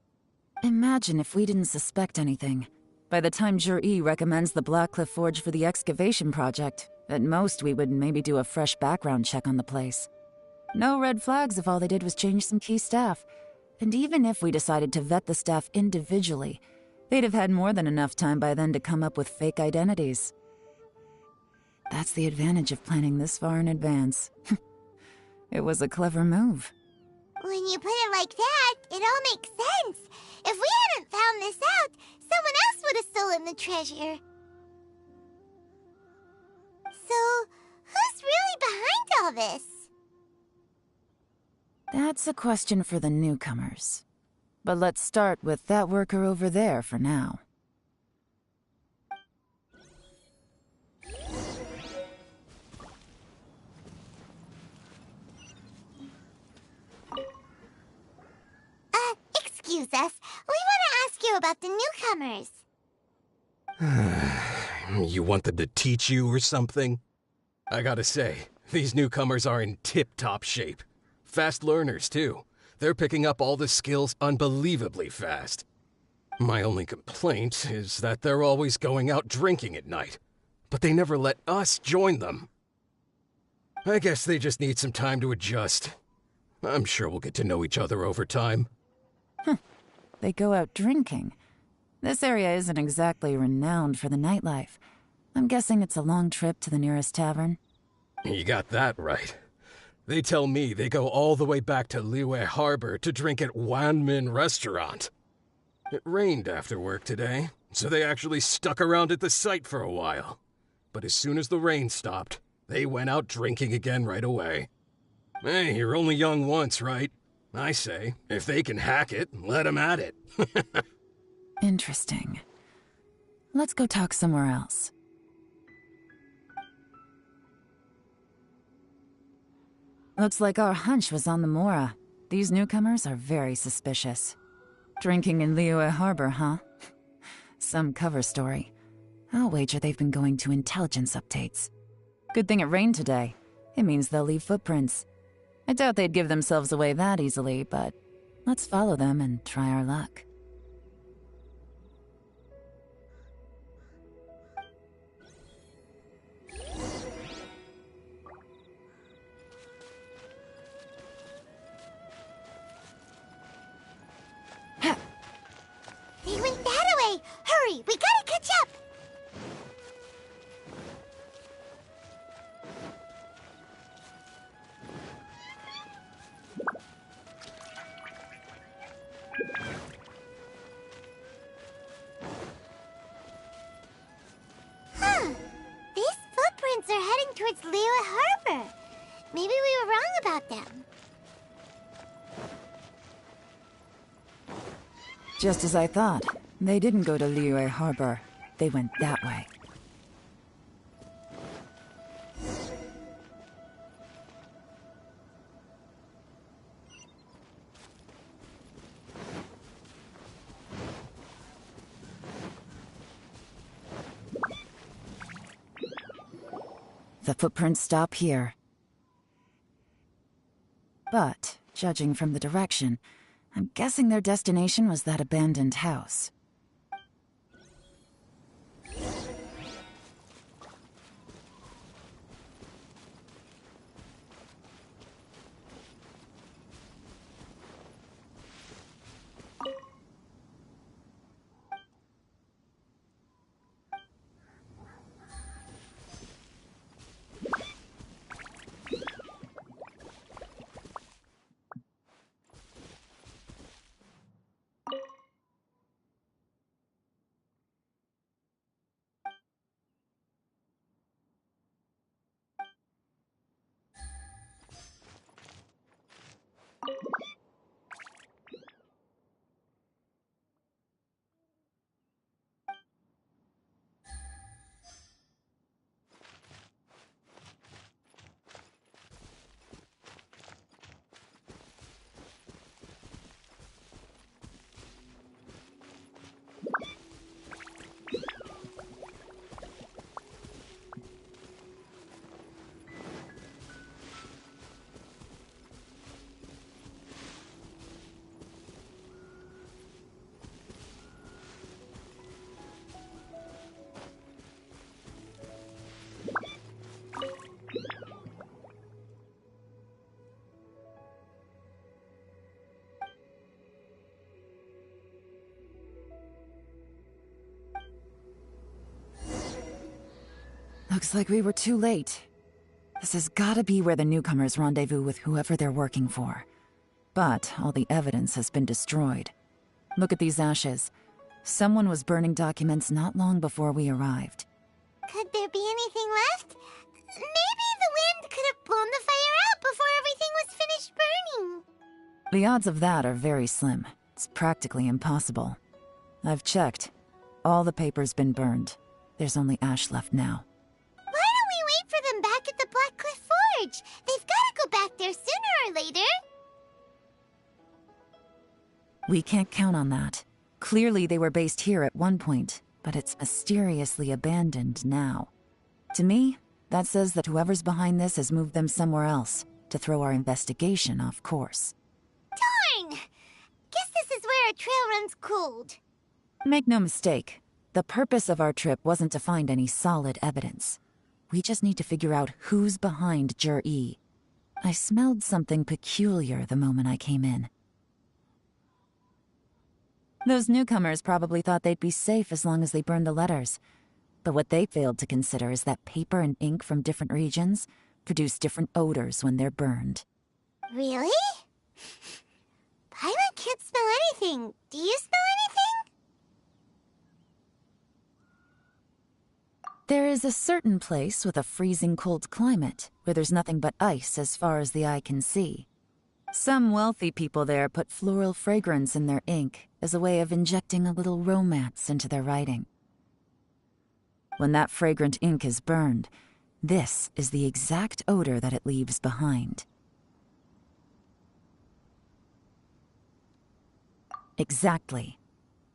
Imagine if we didn't suspect anything. By the time Zhi-Yi recommends the Blackcliff Forge for the excavation project, at most we would maybe do a fresh background check on the place. No red flags if all they did was change some key staff. And even if we decided to vet the staff individually, they'd have had more than enough time by then to come up with fake identities. That's the advantage of planning this far in advance. It was a clever move. When you put it like that, it all makes sense. If we hadn't found this out, someone else would have stolen the treasure. So, who's really behind all this? That's a question for the newcomers. But let's start with that worker over there for now. Excuse us. We want to ask you about the newcomers. You want them to teach you or something? I gotta say, these newcomers are in tip-top shape. Fast learners, too. They're picking up all the skills unbelievably fast. My only complaint is that they're always going out drinking at night. But they never let us join them. I guess they just need some time to adjust. I'm sure we'll get to know each other over time. They go out drinking. This area isn't exactly renowned for the nightlife. I'm guessing it's a long trip to the nearest tavern. You got that right. They tell me they go all the way back to Liyue Harbor to drink at Wanmin Restaurant. It rained after work today, so they actually stuck around at the site for a while. But as soon as the rain stopped, they went out drinking again right away. Hey, you're only young once, right? I say, if they can hack it, let 'em at it. Interesting. Let's go talk somewhere else. Looks like our hunch was on the Mora. These newcomers are very suspicious. Drinking in Liyue Harbor, huh? Some cover story. I'll wager they've been going to intelligence updates. Good thing it rained today. It means they'll leave footprints. I doubt they'd give themselves away that easily, but let's follow them and try our luck. They went that way! Hurry, we gotta catch up! Huh. These footprints are heading towards Liyue Harbor. Maybe we were wrong about them. Just as I thought. They didn't go to Liyue Harbor. They went that way. The footprints stop here. But, judging from the direction, I'm guessing their destination was that abandoned house. Looks like we were too late. This has gotta be where the newcomers rendezvous with whoever they're working for. But all the evidence has been destroyed. Look at these ashes. Someone was burning documents not long before we arrived. Could there be anything left? Maybe the wind could have blown the fire out before everything was finished burning. The odds of that are very slim. It's practically impossible. I've checked. All the paper's been burned. There's only ash left now. Why don't we wait for them back at the Black Cliff Forge? They've got to go back there sooner or later. We can't count on that. Clearly they were based here at one point, but it's mysteriously abandoned now. To me, that says that whoever's behind this has moved them somewhere else to throw our investigation off course. Darn! Guess this is where our trail runs cold. Make no mistake, the purpose of our trip wasn't to find any solid evidence. We just need to figure out who's behind Jur-E. I smelled something peculiar the moment I came in. Those newcomers probably thought they'd be safe as long as they burned the letters. But what they failed to consider is that paper and ink from different regions produce different odors when they're burned. Really? Paimon can't smell anything. Do you smell anything? There is a certain place with a freezing cold climate where there's nothing but ice as far as the eye can see. Some wealthy people there put floral fragrance in their ink as a way of injecting a little romance into their writing. When that fragrant ink is burned, this is the exact odor that it leaves behind. Exactly.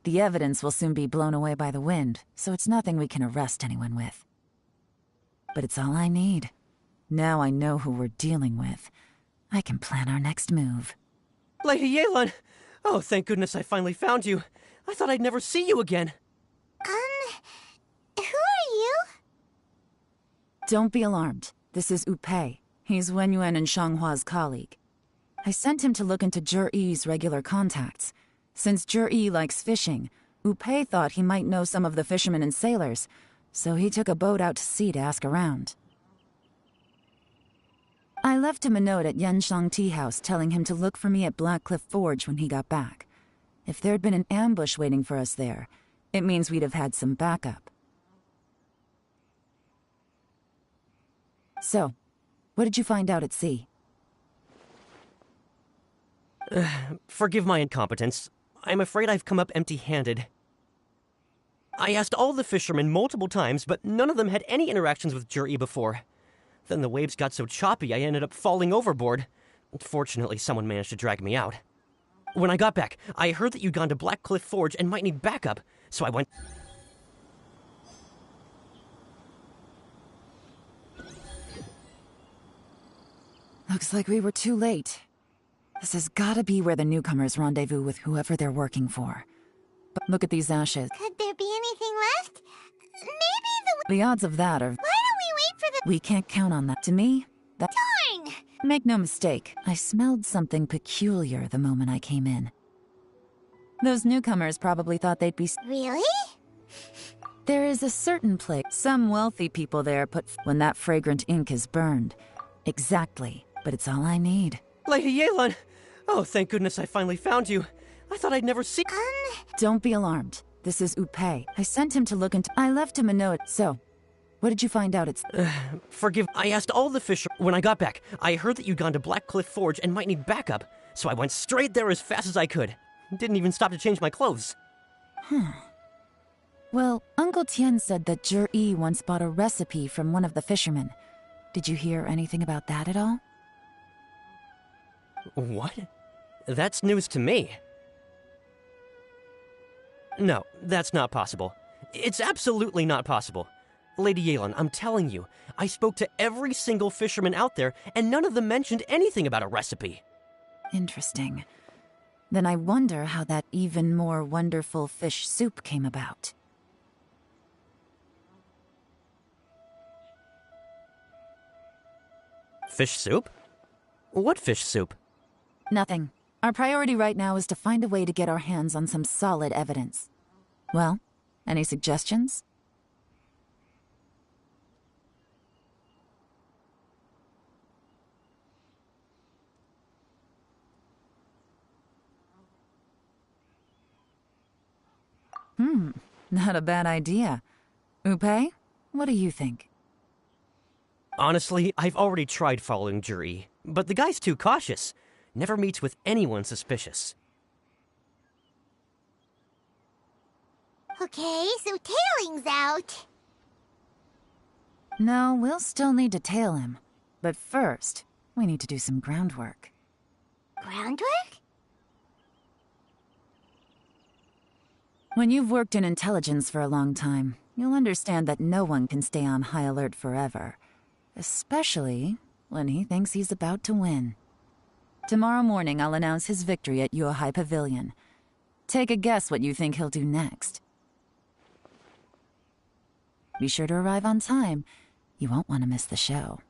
The evidence will soon be blown away by the wind, so it's nothing we can arrest anyone with. But it's all I need. Now I know who we're dealing with. I can plan our next move. Lady Yelan! Oh, thank goodness I finally found you. I thought I'd never see you again. Who are you? Don't be alarmed. This is Upei. He's Wenyuan and Shanghua's colleague. I sent him to look into Zhiyi's regular contacts. Since Zhiyi likes fishing, Upei thought he might know some of the fishermen and sailors, so he took a boat out to sea to ask around. I left him a note at Yanshang Tea House telling him to look for me at Blackcliff Forge when he got back. If there'd been an ambush waiting for us there, it means we'd have had some backup. So, what did you find out at sea? Forgive my incompetence. I'm afraid I've come up empty-handed. I asked all the fishermen multiple times, but none of them had any interactions with Zhiyi before. Then the waves got so choppy I ended up falling overboard. Fortunately, someone managed to drag me out. When I got back, I heard that you'd gone to Blackcliff Forge and might need backup, so I went... Looks like we were too late. This has gotta be where the newcomers rendezvous with whoever they're working for. But look at these ashes. Could there be anything left? Maybe The odds of that are... Why don't we wait for the... We can't count on that. To me, that... Darn! Make no mistake, I smelled something peculiar the moment I came in. Those newcomers probably thought they'd be... Really? There is a certain place. Some wealthy people there put... When that fragrant ink is burned. Exactly. But it's all I need. Lady Yelan! Oh, thank goodness I finally found you. I thought I'd never see... Don't be alarmed. This is Upei. I sent him to look into... I left him a note. So, what did you find out it's... Forgive... I asked all the fisher... When I got back, I heard that you'd gone to Blackcliff Forge and might need backup, so I went straight there as fast as I could. Didn't even stop to change my clothes. Well, Uncle Tian said that Zhiyi once bought a recipe from one of the fishermen. Did you hear anything about that at all? What? That's news to me. No, that's not possible. It's absolutely not possible. Lady Yelan, I'm telling you, I spoke to every single fisherman out there, and none of them mentioned anything about a recipe. Interesting. Then I wonder how that even more wonderful fish soup came about. Fish soup? What fish soup? Nothing. Our priority right now is to find a way to get our hands on some solid evidence. Well, any suggestions? Not a bad idea. Upei, what do you think? Honestly, I've already tried following Zhiyi, but the guy's too cautious. Never meets with anyone suspicious. Okay, so tailing's out. No, we'll still need to tail him. But first, we need to do some groundwork. Groundwork? When you've worked in intelligence for a long time, you'll understand that no one can stay on high alert forever. Especially when he thinks he's about to win. Tomorrow morning, I'll announce his victory at Yuehai Pavilion. Take a guess what you think he'll do next. Be sure to arrive on time. You won't want to miss the show.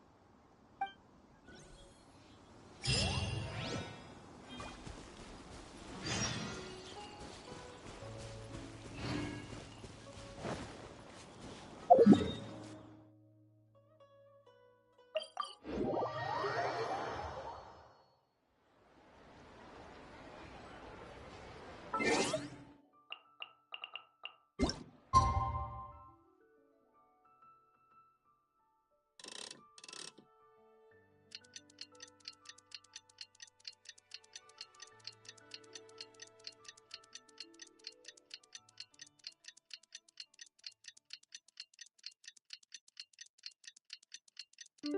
I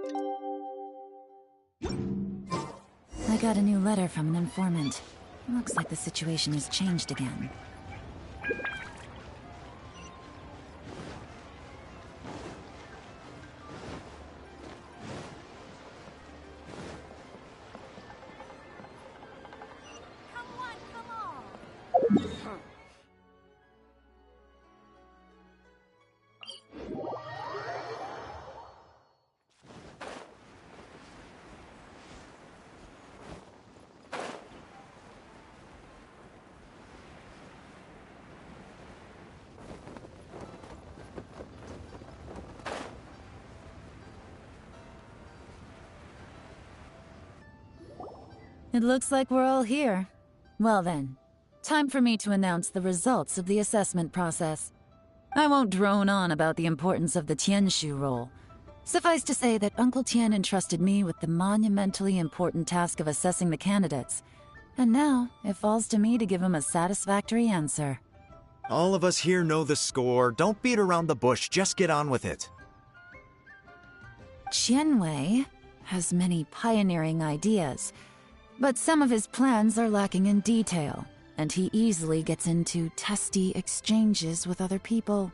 got a new letter from an informant. Looks like the situation has changed again. It looks like we're all here. Well then, time for me to announce the results of the assessment process. I won't drone on about the importance of the Tianshu role. Suffice to say that Uncle Tian entrusted me with the monumentally important task of assessing the candidates. And now, it falls to me to give him a satisfactory answer. All of us here know the score. Don't beat around the bush, just get on with it. Qianwei has many pioneering ideas, but some of his plans are lacking in detail, and he easily gets into testy exchanges with other people.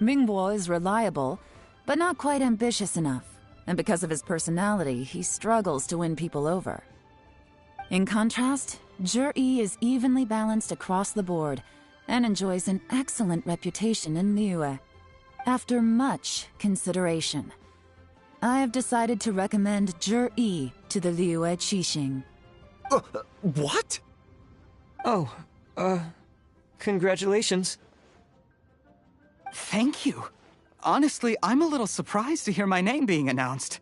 Mingguo is reliable, but not quite ambitious enough, and because of his personality, he struggles to win people over. In contrast, Zhi is evenly balanced across the board and enjoys an excellent reputation in Liyue. After much consideration, I have decided to recommend Zhi to the Liyue Qixing. What? Oh, congratulations. Thank you. Honestly, I'm a little surprised to hear my name being announced.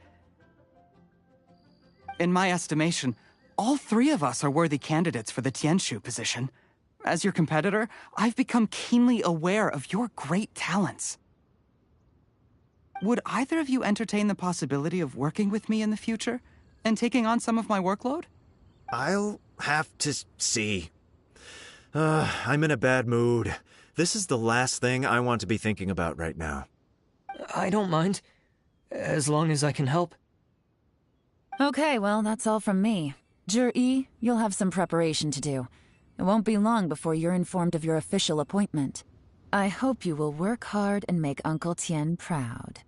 In my estimation, all three of us are worthy candidates for the Tianshu position. As your competitor, I've become keenly aware of your great talents. Would either of you entertain the possibility of working with me in the future and taking on some of my workload? I'll have to see. I'm in a bad mood. This is the last thing I want to be thinking about right now. I don't mind, as long as I can help. Okay, well, that's all from me. Zhi, you'll have some preparation to do. It won't be long before you're informed of your official appointment. I hope you will work hard and make Uncle Tian proud.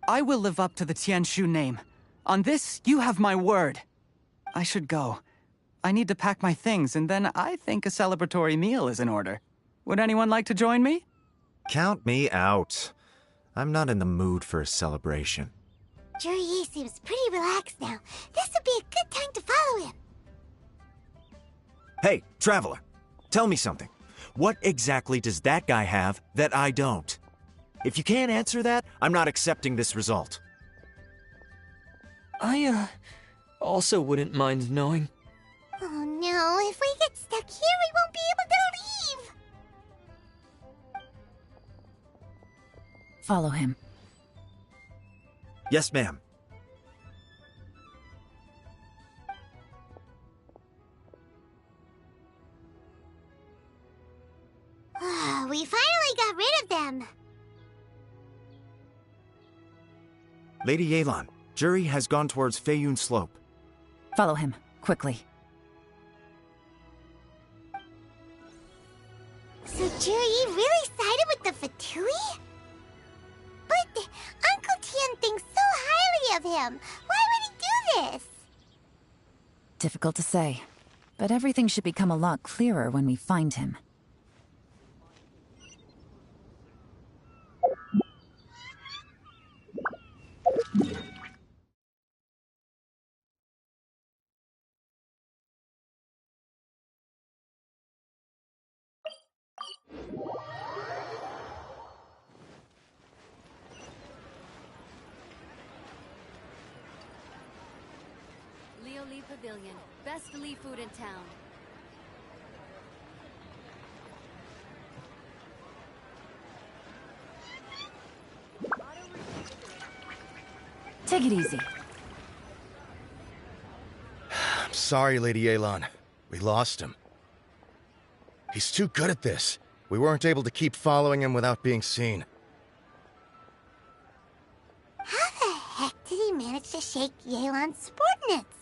I will live up to the Tianshu name. On this, you have my word. I should go. I need to pack my things, and then I think a celebratory meal is in order. Would anyone like to join me? Count me out. I'm not in the mood for a celebration. Zhi seems pretty relaxed now. This would be a good time to follow him. Hey, Traveler, tell me something. What exactly does that guy have that I don't? If you can't answer that, I'm not accepting this result. I, also wouldn't mind knowing. Oh no, if we get stuck here, we won't be able to leave! Follow him. Yes, ma'am. We finally got rid of them! Lady Yelan, Zhi has gone towards Feiyun Slope. Follow him, quickly. So Zhi really sided with the Fatui? But Uncle Tian thinks so highly of him. Why would he do this? Difficult to say, but everything should become a lot clearer when we find him. Lee Pavilion. Best Lee food in town. Take it easy. I'm sorry, Lady Yelan. We lost him. He's too good at this. We weren't able to keep following him without being seen. How the heck managed to shake Yelan's subordinates.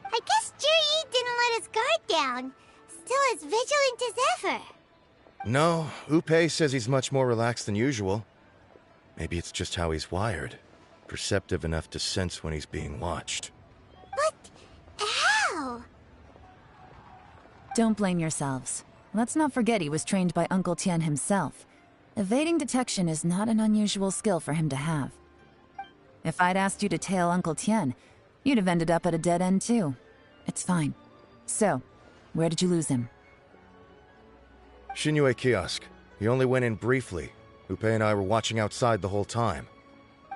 I guess Juri didn't let his guard down. Still as vigilant as ever. No, Upe says he's much more relaxed than usual. Maybe it's just how he's wired. Perceptive enough to sense when he's being watched. But how? Don't blame yourselves. Let's not forget he was trained by Uncle Tian himself. Evading detection is not an unusual skill for him to have. If I'd asked you to tail Uncle Tian, you'd have ended up at a dead end too. It's fine. So, where did you lose him? Shinue Kiosk. He only went in briefly. Upe and I were watching outside the whole time.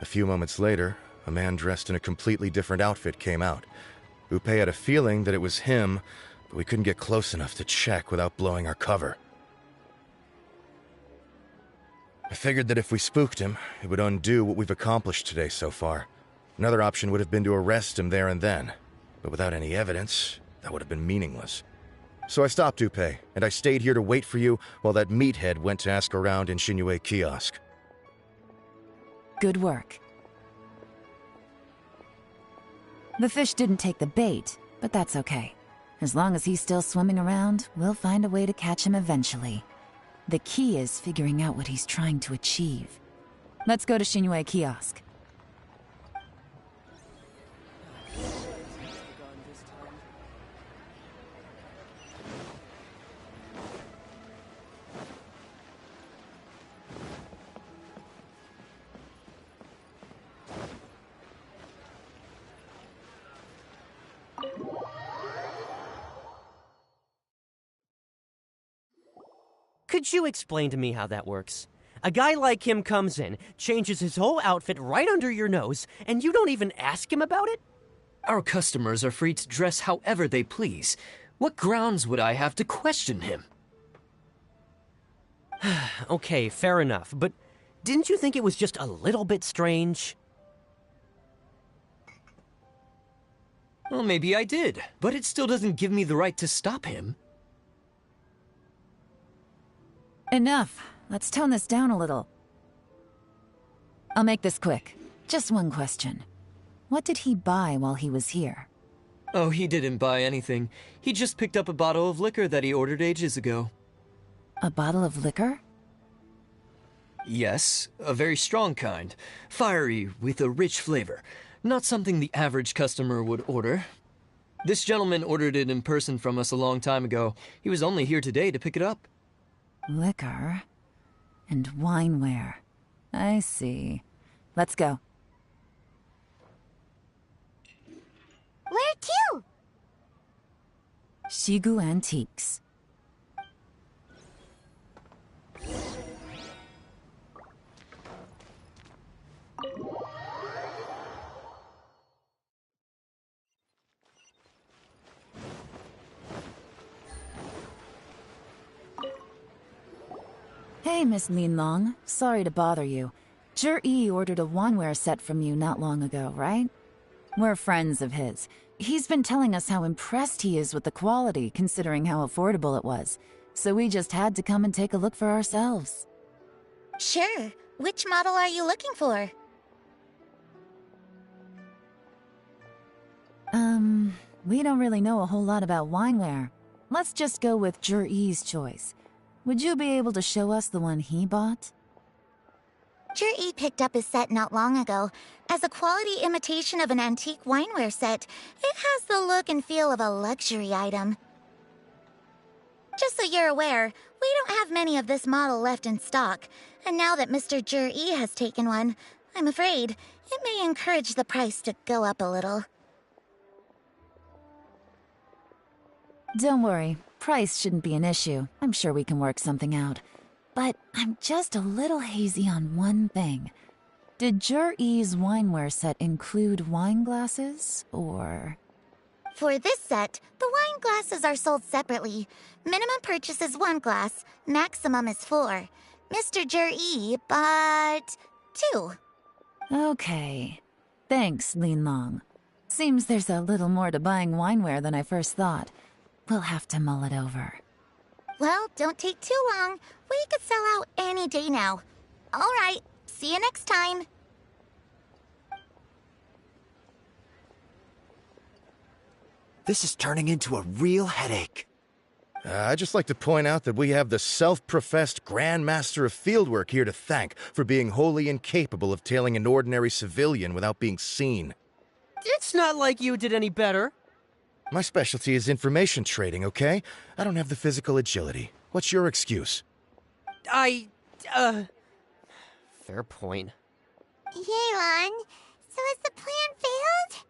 A few moments later, a man dressed in a completely different outfit came out. Upe had a feeling that it was him, but we couldn't get close enough to check without blowing our cover. I figured that if we spooked him, it would undo what we've accomplished today so far. Another option would have been to arrest him there and then, but without any evidence, that would have been meaningless. So I stopped Upe, and I stayed here to wait for you while that meathead went to ask around in Shinue Kiosk. Good work. The fish didn't take the bait, but that's okay. As long as he's still swimming around, we'll find a way to catch him eventually. The key is figuring out what he's trying to achieve. Let's go to Shinue Kiosk. Could you explain to me how that works? A guy like him comes in, changes his whole outfit right under your nose, and you don't even ask him about it? Our customers are free to dress however they please. What grounds would I have to question him? Okay, fair enough, but didn't you think it was just a little bit strange? Well, maybe I did, but it still doesn't give me the right to stop him. Enough. Let's tone this down a little. I'll make this quick. Just one question. What did he buy while he was here? Oh, he didn't buy anything. He just picked up a bottle of liquor that he ordered ages ago. A bottle of liquor? Yes, a very strong kind. Fiery, with a rich flavor. Not something the average customer would order. This gentleman ordered it in person from us a long time ago. He was only here today to pick it up. Liquor and wineware. I see. Let's go. Where to? Shigu Antiques. Hey, Miss Yelan. Sorry to bother you. Jur-E ordered a wineware set from you not long ago, right? We're friends of his. He's been telling us how impressed he is with the quality, considering how affordable it was. So we just had to come and take a look for ourselves. Sure. Which model are you looking for? We don't really know a whole lot about wineware. Let's just go with Jur-E's choice. Would you be able to show us the one he bought? Jur-E picked up his set not long ago. As a quality imitation of an antique wineware set, it has the look and feel of a luxury item. Just so you're aware, we don't have many of this model left in stock, and now that Mr. Jur-E has taken one, I'm afraid it may encourage the price to go up a little. Don't worry, price shouldn't be an issue. I'm sure we can work something out. But I'm just a little hazy on one thing. Did Jur-E's wineware set include wine glasses, or...? For this set, the wine glasses are sold separately. Minimum purchase is 1 glass, maximum is 4. Mr. Jur-E bought 2. Okay. Thanks, Yelan. Seems there's a little more to buying wineware than I first thought. We'll have to mull it over. Well, don't take too long. We could sell out any day now. All right, see you next time. This is turning into a real headache. I'd just like to point out that we have the self-professed Grand Master of Fieldwork here to thank for being wholly incapable of tailing an ordinary civilian without being seen. It's not like you did any better. My specialty is information trading, okay? I don't have the physical agility. What's your excuse? Fair point. Yelan, so has the plan failed?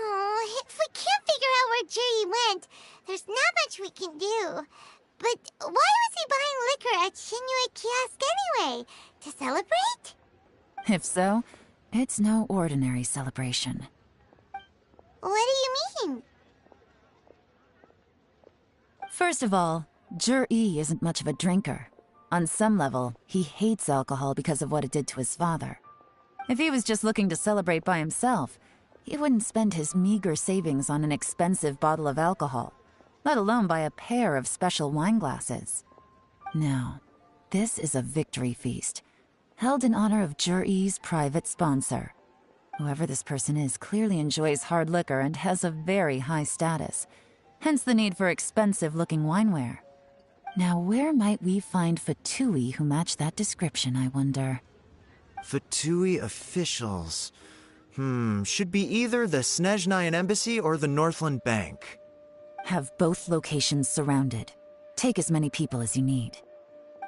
Oh, if we can't figure out where Jerry went, there's not much we can do. But why was he buying liquor at Shinue Kiosk anyway? To celebrate? If so, it's no ordinary celebration. What do you mean? First of all, Jur-E isn't much of a drinker. On some level, he hates alcohol because of what it did to his father. If he was just looking to celebrate by himself, he wouldn't spend his meager savings on an expensive bottle of alcohol, let alone buy a pair of special wine glasses. No, this is a victory feast, held in honor of Jur-E's private sponsor. Whoever this person is clearly enjoys hard liquor and has a very high status, hence the need for expensive-looking wineware. Now, where might we find Fatui who match that description, I wonder? Fatui officials. Should be either the Snezhnayan Embassy or the Northland Bank. Have both locations surrounded. Take as many people as you need.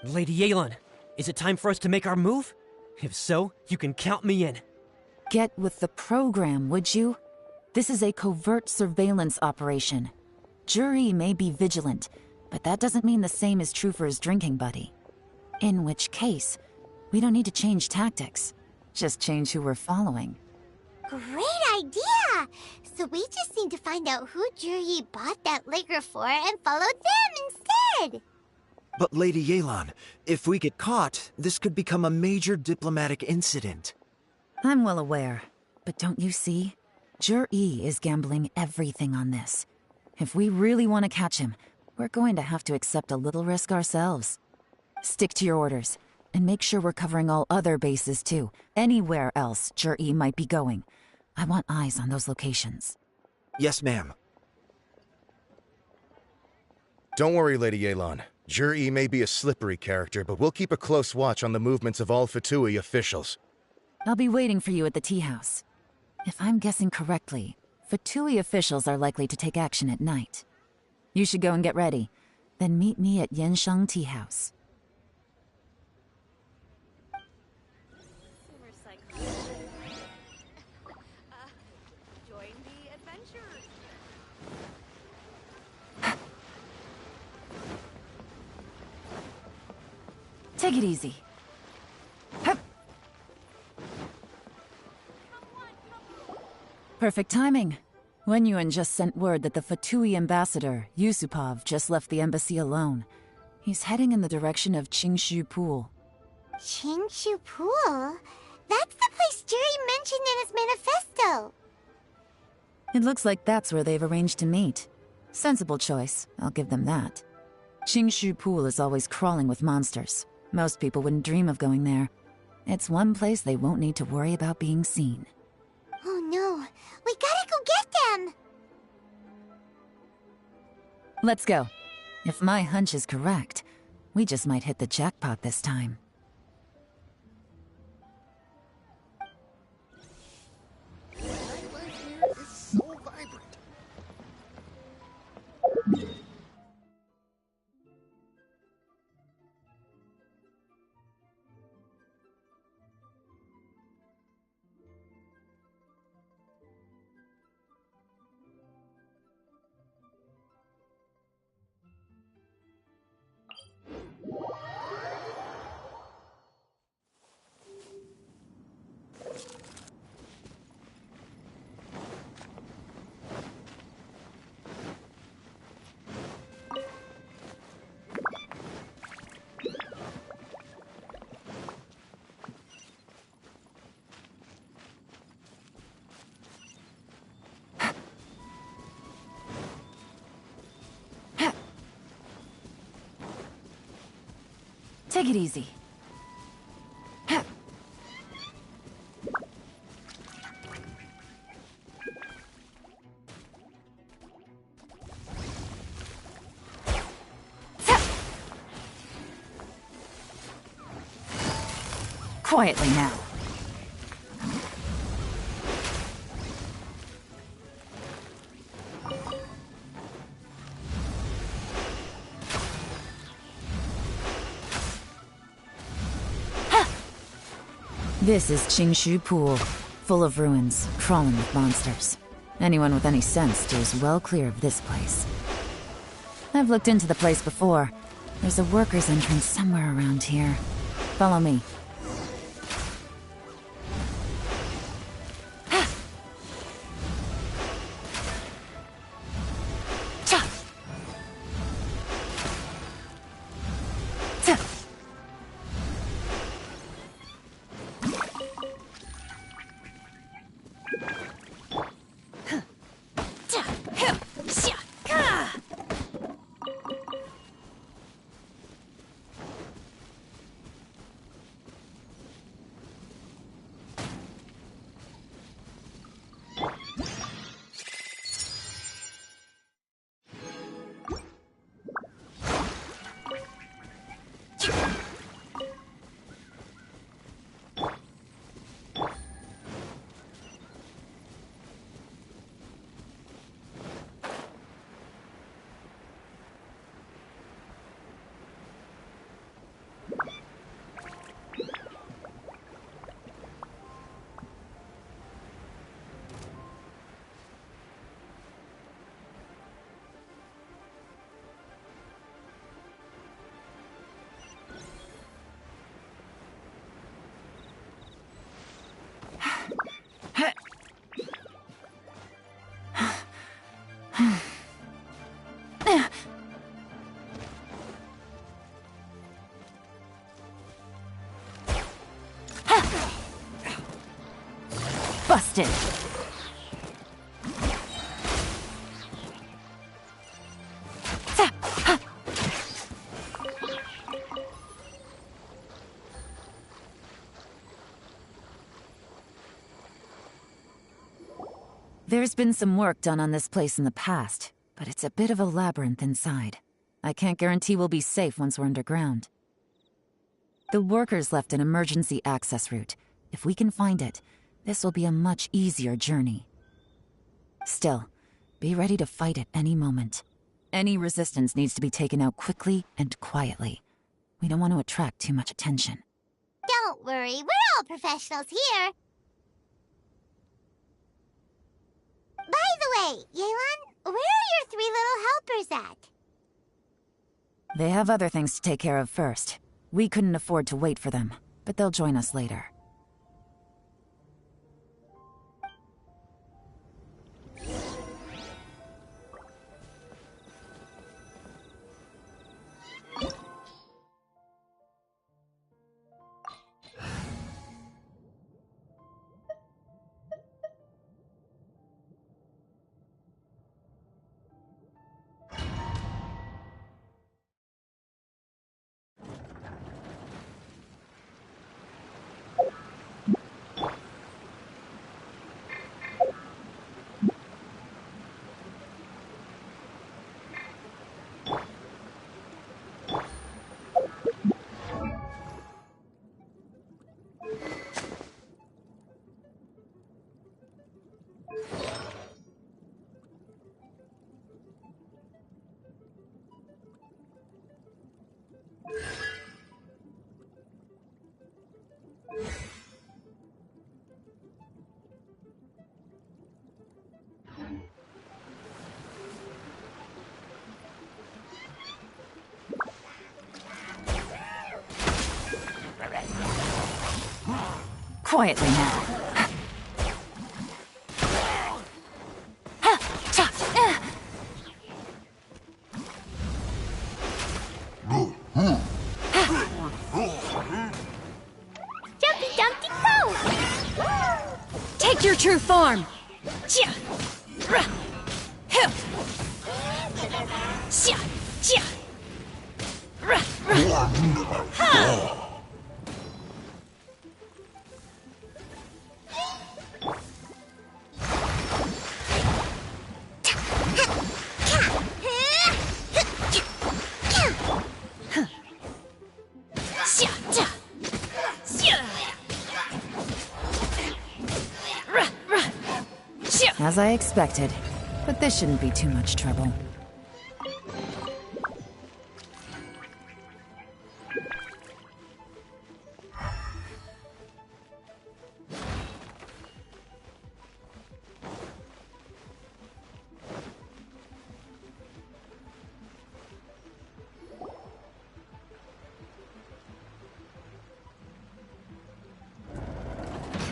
Lady Yelan, is it time for us to make our move? If so, you can count me in. Get with the program, would you? This is a covert surveillance operation. Jur-E may be vigilant, but that doesn't mean the same is true for his drinking buddy. In which case, we don't need to change tactics. Just change who we're following. Great idea! So we just need to find out who Jur-E bought that liquor for and follow them instead! But Lady Yelan, if we get caught, this could become a major diplomatic incident. I'm well aware, but don't you see? Jur-E is gambling everything on this. If we really want to catch him, we're going to have to accept a little risk ourselves. Stick to your orders, and make sure we're covering all other bases too. Anywhere else Jur-E might be going. I want eyes on those locations. Yes, ma'am. Don't worry, Lady Yelan. Jur-E may be a slippery character, but we'll keep a close watch on the movements of all Fatui officials. I'll be waiting for you at the tea house. If I'm guessing correctly, Fatui officials are likely to take action at night. You should go and get ready. Then meet me at Yensheng Tea House. Join the adventure. Take it easy. Hup. Perfect timing. Wenyuan just sent word that the Fatui ambassador, Yusupov, just left the embassy alone. He's heading in the direction of Qingshu Pool. Qingshu Pool? That's the place Jerry mentioned in his manifesto! It looks like that's where they've arranged to meet. Sensible choice, I'll give them that. Qingshu Pool is always crawling with monsters. Most people wouldn't dream of going there. It's one place they won't need to worry about being seen. Oh no, we gotta go get them! Let's go. If my hunch is correct, we just might hit the jackpot this time. Take it easy. Quietly now. This is Qingshu Pool, full of ruins, crawling with monsters. Anyone with any sense steers well clear of this place. I've looked into the place before. There's a worker's entrance somewhere around here. Follow me. Busted! There's been some work done on this place in the past, but it's a bit of a labyrinth inside. I can't guarantee we'll be safe once we're underground. The workers left an emergency access route. If we can find it, this will be a much easier journey. Still, be ready to fight at any moment. Any resistance needs to be taken out quickly and quietly. We don't want to attract too much attention. Don't worry, we're all professionals here. By the way, Yelan, where are your 3 little helpers at? They have other things to take care of first. We couldn't afford to wait for them, but they'll join us later. Quietly now. Jumpy Dumpty go! Take your true form! As I expected. But this shouldn't be too much trouble.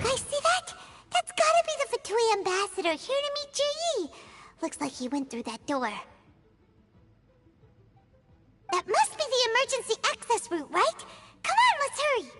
Guys, see that? That's gotta be the Fatui ambassador here to meet Ji. Looks like he went through that door. That must be the emergency access route, right? Come on, let's hurry.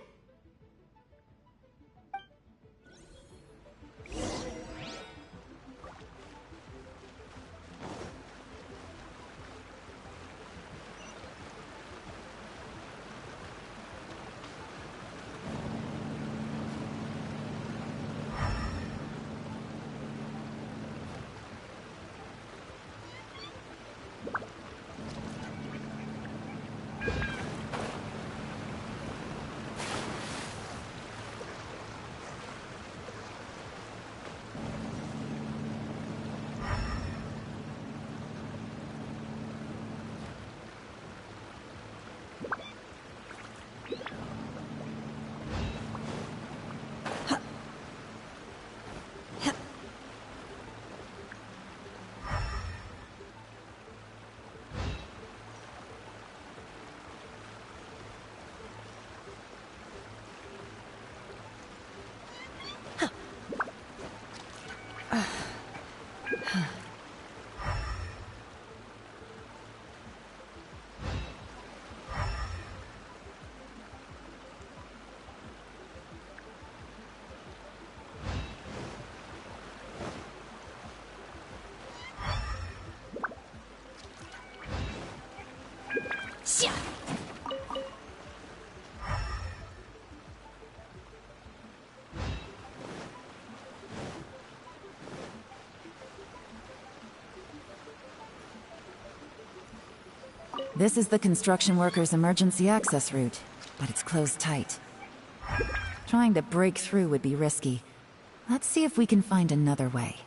This is the construction workers' emergency access route, but it's closed tight. Trying to break through would be risky. Let's see if we can find another way.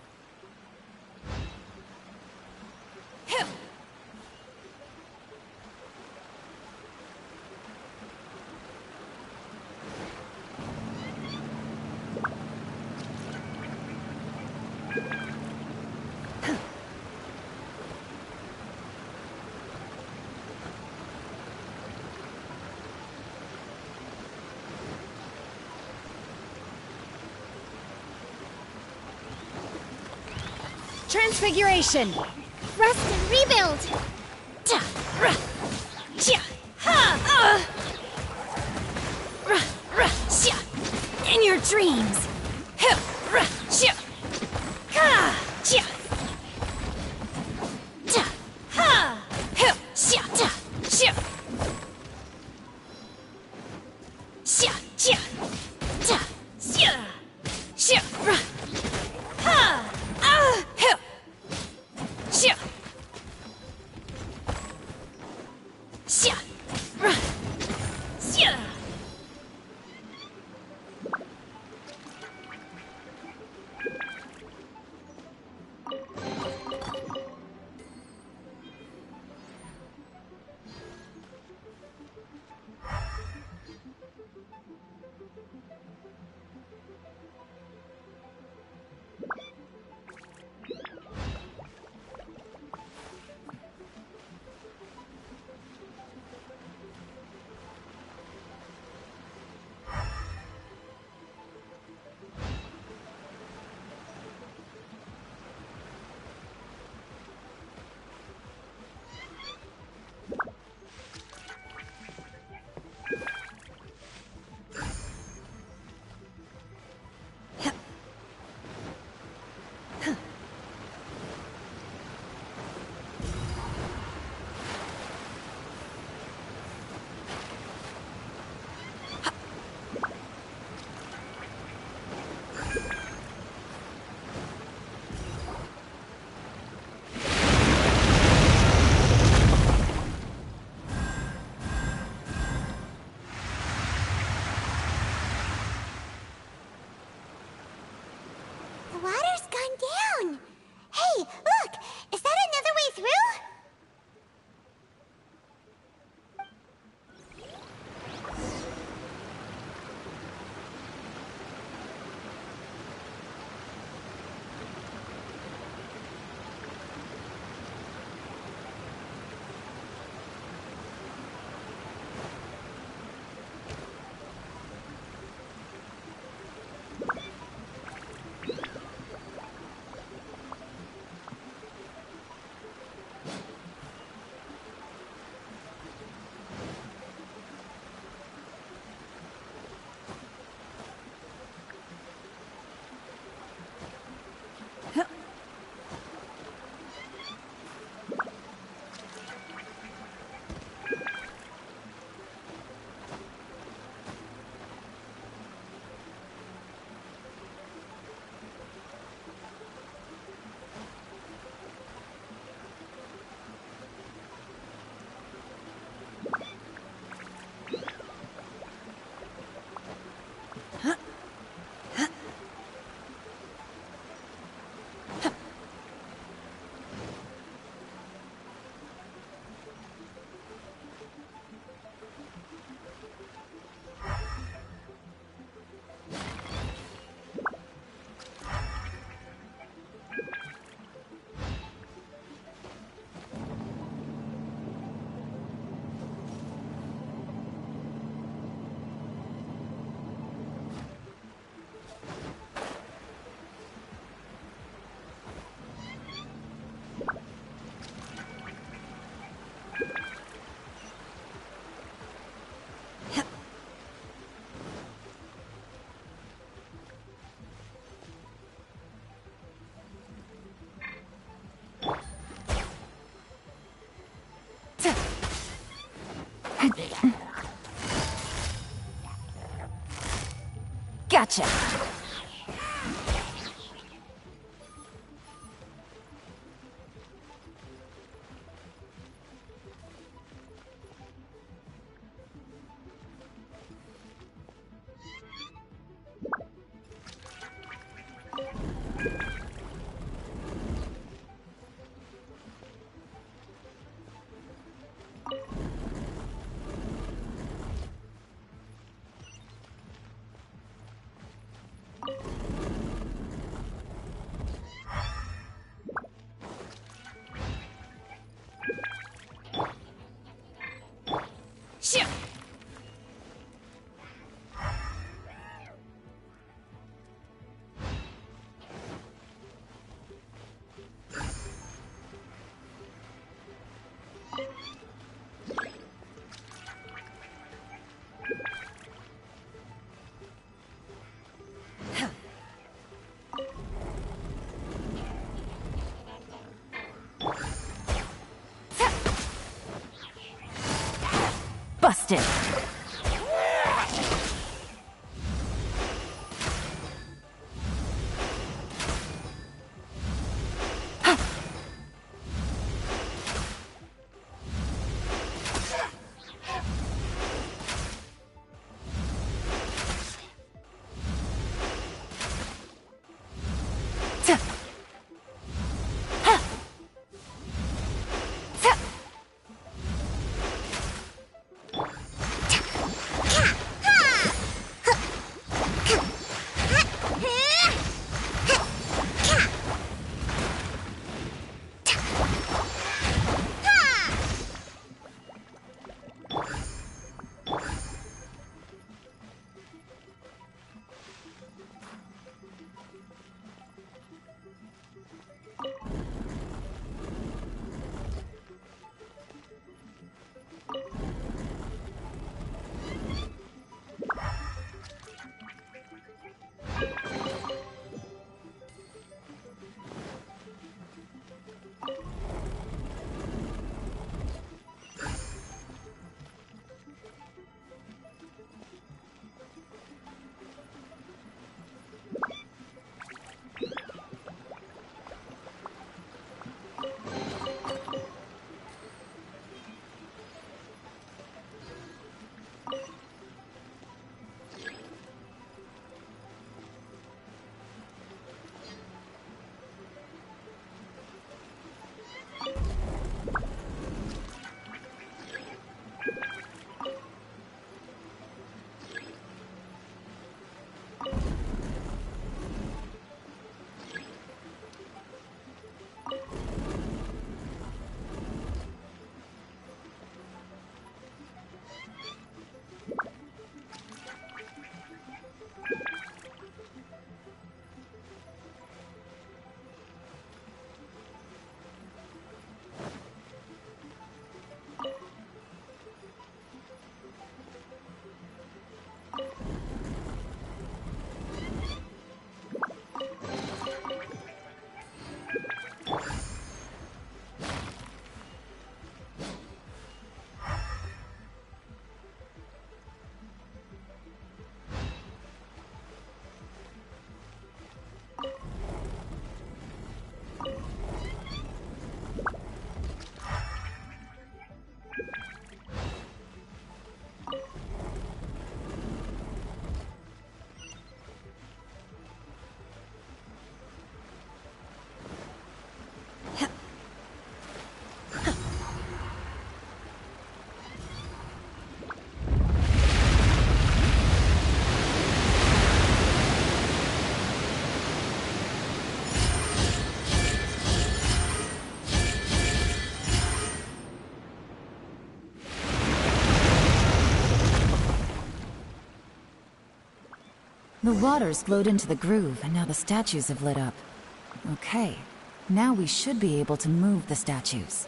Transfiguration! Rest and rebuild! In your dreams! Gotcha! Shit! Busted! The water's flowed into the groove, and now the statues have lit up. Okay, now we should be able to move the statues.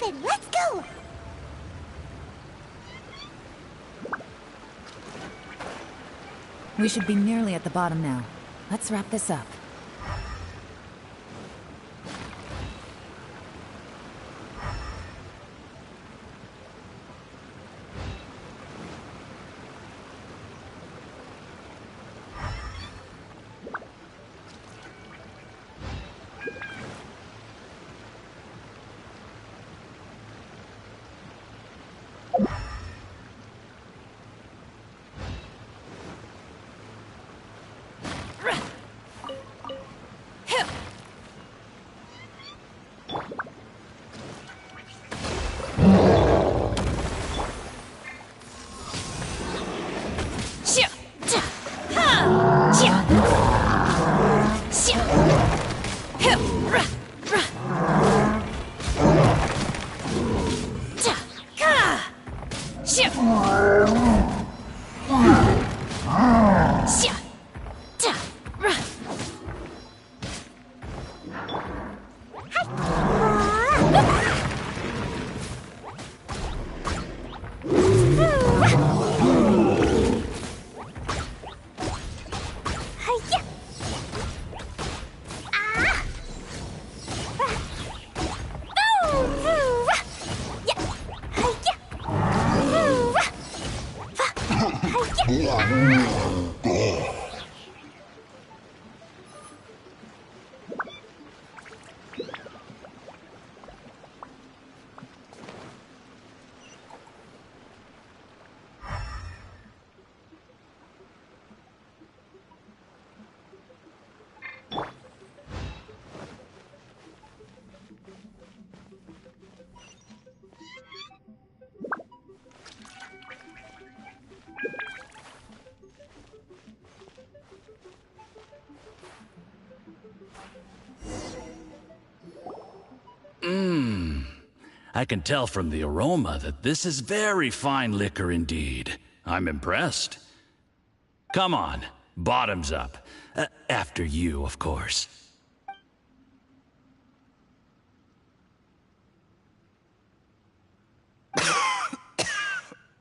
open. Let's go. We should be nearly at the bottom now. Let's wrap this up. I can tell from the aroma that this is very fine liquor indeed. I'm impressed. Come on, bottoms up. After you, of course.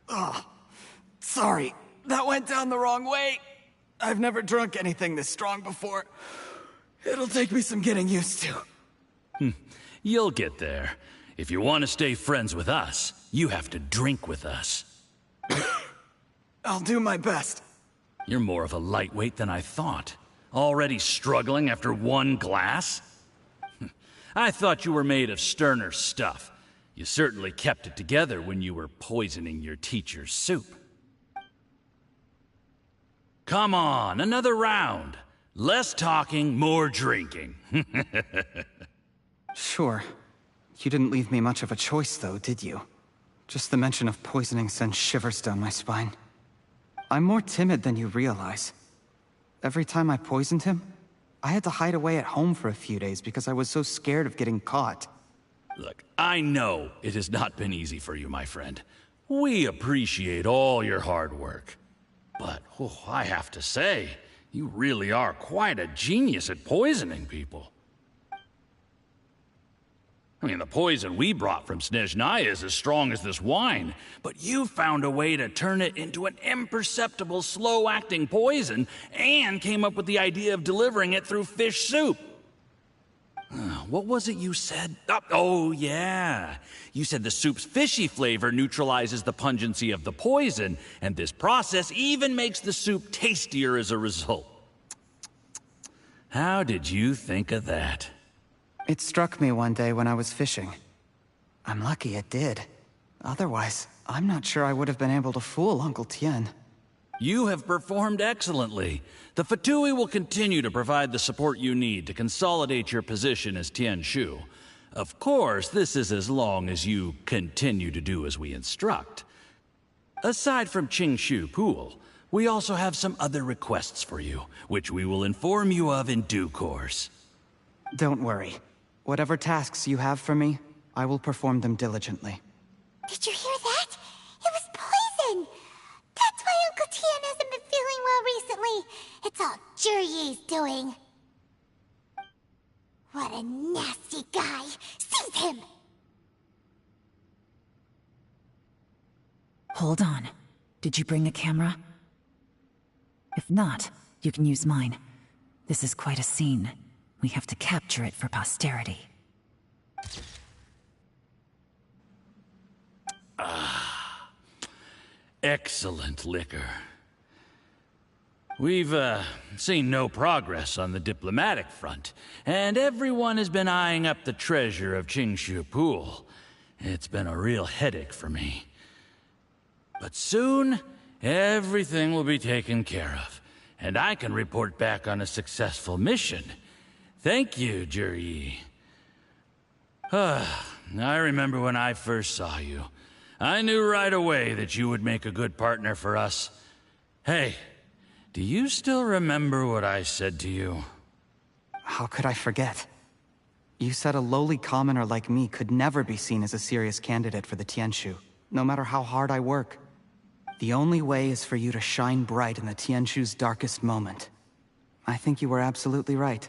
Oh, sorry. That went down the wrong way. I've never drunk anything this strong before. It'll take me some getting used to. You'll get there. If you want to stay friends with us, you have to drink with us. I'll do my best. You're more of a lightweight than I thought. Already struggling after one glass? I thought you were made of sterner stuff. You certainly kept it together when you were poisoning your teacher's soup. Come on, another round. Less talking, more drinking. Sure. You didn't leave me much of a choice, though, did you? Just the mention of poisoning sends shivers down my spine. I'm more timid than you realize. Every time I poisoned him, I had to hide away at home for a few days because I was so scared of getting caught. Look, I know it has not been easy for you, my friend. We appreciate all your hard work. But, I have to say, you really are quite a genius at poisoning people. I mean, the poison we brought from Snezhnaya is as strong as this wine, but you found a way to turn it into an imperceptible, slow-acting poison, and came up with the idea of delivering it through fish soup. What was it you said? Oh, yeah. You said the soup's fishy flavor neutralizes the pungency of the poison, and this process even makes the soup tastier as a result. How did you think of that? It struck me one day when I was fishing. I'm lucky it did. Otherwise, I'm not sure I would have been able to fool Uncle Tien. You have performed excellently. The Fatui will continue to provide the support you need to consolidate your position as Tien Shu. Of course, this is as long as you continue to do as we instruct. Aside from Qing Shu Pool, we also have some other requests for you, which we will inform you of in due course. Don't worry. Whatever tasks you have for me, I will perform them diligently. Did you hear that? It was poison! That's why Uncle Tien hasn't been feeling well recently. It's all Jurye's doing. What a nasty guy! Seize him! Hold on. Did you bring a camera? If not, you can use mine. This is quite a scene. We have to capture it for posterity. Ah, excellent liquor. We've, seen no progress on the diplomatic front, and everyone has been eyeing up the treasure of Qingshu Pool. It's been a real headache for me. But soon, everything will be taken care of, and I can report back on a successful mission. Thank you, Juri. I remember when I first saw you. I knew right away that you would make a good partner for us. Hey, do you still remember what I said to you? How could I forget? You said a lowly commoner like me could never be seen as a serious candidate for the Tianshu, no matter how hard I work. The only way is for you to shine bright in the Tianshu's darkest moment. I think you were absolutely right.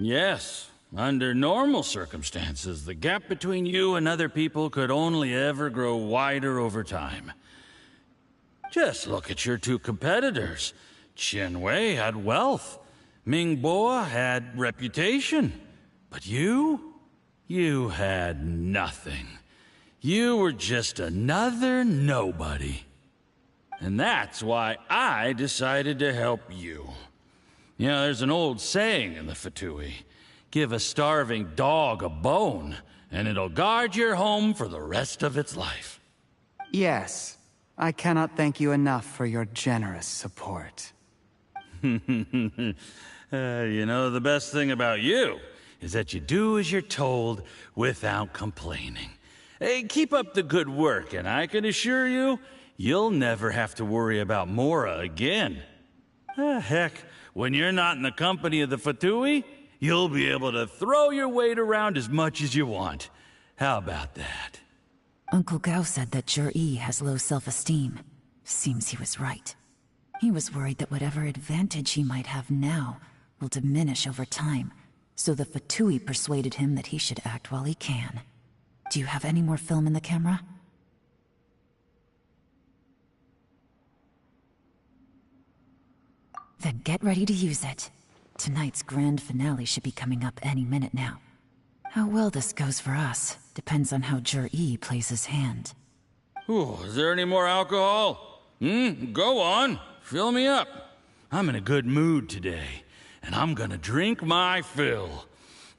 Yes. Under normal circumstances, the gap between you and other people could only ever grow wider over time. Just look at your two competitors. Qianwei had wealth. Mingbo had reputation. But you had nothing. You were just another nobody. And that's why I decided to help you. You know, there's an old saying in the Fatui. Give a starving dog a bone, and it'll guard your home for the rest of its life. Yes. I cannot thank you enough for your generous support. You know, the best thing about you is that you do as you're told without complaining. Hey, keep up the good work, and I can assure you, you'll never have to worry about Mora again. Heck, when you're not in the company of the Fatui, you'll be able to throw your weight around as much as you want. How about that? Uncle Gao said that Jur-E has low self-esteem. Seems he was right. He was worried that whatever advantage he might have now will diminish over time, so the Fatui persuaded him that he should act while he can. Do you have any more film in the camera? Then get ready to use it. Tonight's grand finale should be coming up any minute now. How well this goes for us depends on how Jur-E plays his hand. Ooh, is there any more alcohol? Go on. Fill me up. I'm in a good mood today, and I'm gonna drink my fill.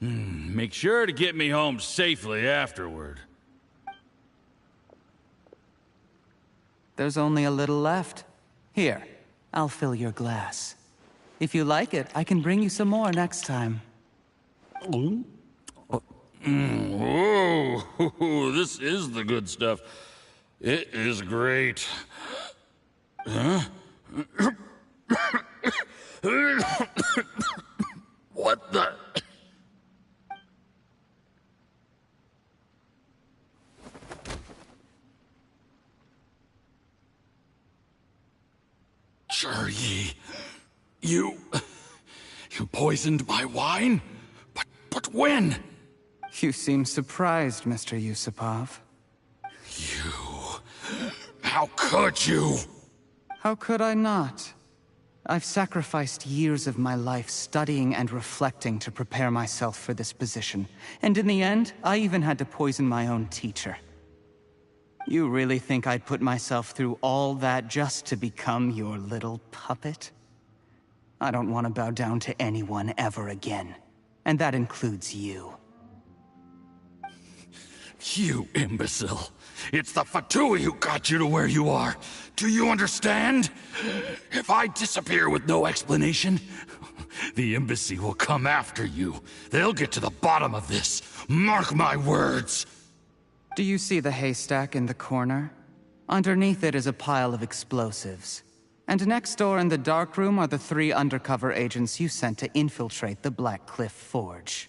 Make sure to get me home safely afterward. There's only a little left. Here, I'll fill your glass. If you like it, I can bring you some more next time. Whoa, this is the good stuff. It is great. Huh? What the? Jur-E, you poisoned my wine? But when? You seem surprised, Mr. Yusupov. How could you? How could I not? I've sacrificed years of my life studying and reflecting to prepare myself for this position. And in the end, I even had to poison my own teacher. You really think I'd put myself through all that just to become your little puppet? I don't want to bow down to anyone ever again. And that includes you. You imbecile. It's the Fatui who got you to where you are. Do you understand? If I disappear with no explanation, the embassy will come after you. They'll get to the bottom of this. Mark my words. Do you see the haystack in the corner? Underneath it is a pile of explosives. And next door in the dark room are the 3 undercover agents you sent to infiltrate the Black Cliff Forge.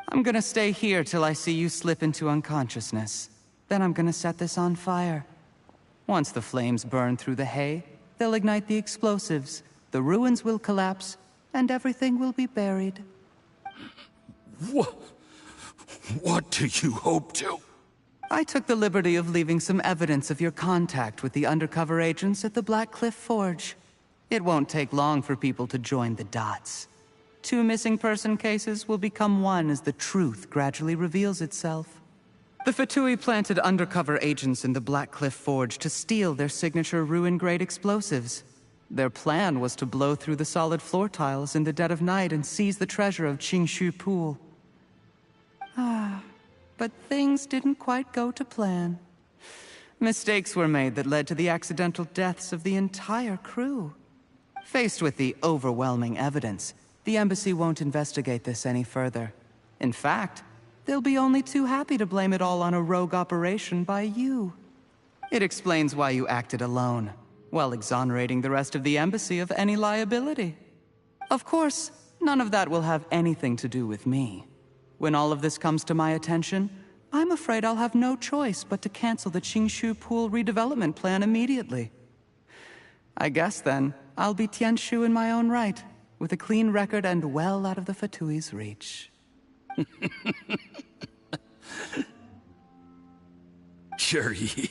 I'm gonna stay here till I see you slip into unconsciousness. Then I'm gonna set this on fire. Once the flames burn through the hay, they'll ignite the explosives, the ruins will collapse, and everything will be buried. What do you hope to? I took the liberty of leaving some evidence of your contact with the undercover agents at the Black Cliff Forge. It won't take long for people to join the dots. 2 missing person cases will become one as the truth gradually reveals itself. The Fatui planted undercover agents in the Black Cliff Forge to steal their signature ruin-grade explosives. Their plan was to blow through the solid floor tiles in the dead of night and seize the treasure of Qingshu Pool. But things didn't quite go to plan. Mistakes were made that led to the accidental deaths of the entire crew. Faced with the overwhelming evidence, the embassy won't investigate this any further. In fact, they'll be only too happy to blame it all on a rogue operation by you. It explains why you acted alone, while exonerating the rest of the embassy of any liability. Of course, none of that will have anything to do with me. When all of this comes to my attention, I'm afraid I'll have no choice but to cancel the Qingshu Pool redevelopment plan immediately. I guess then, I'll be Tianshu in my own right, with a clean record and well out of the Fatui's reach. Cherry,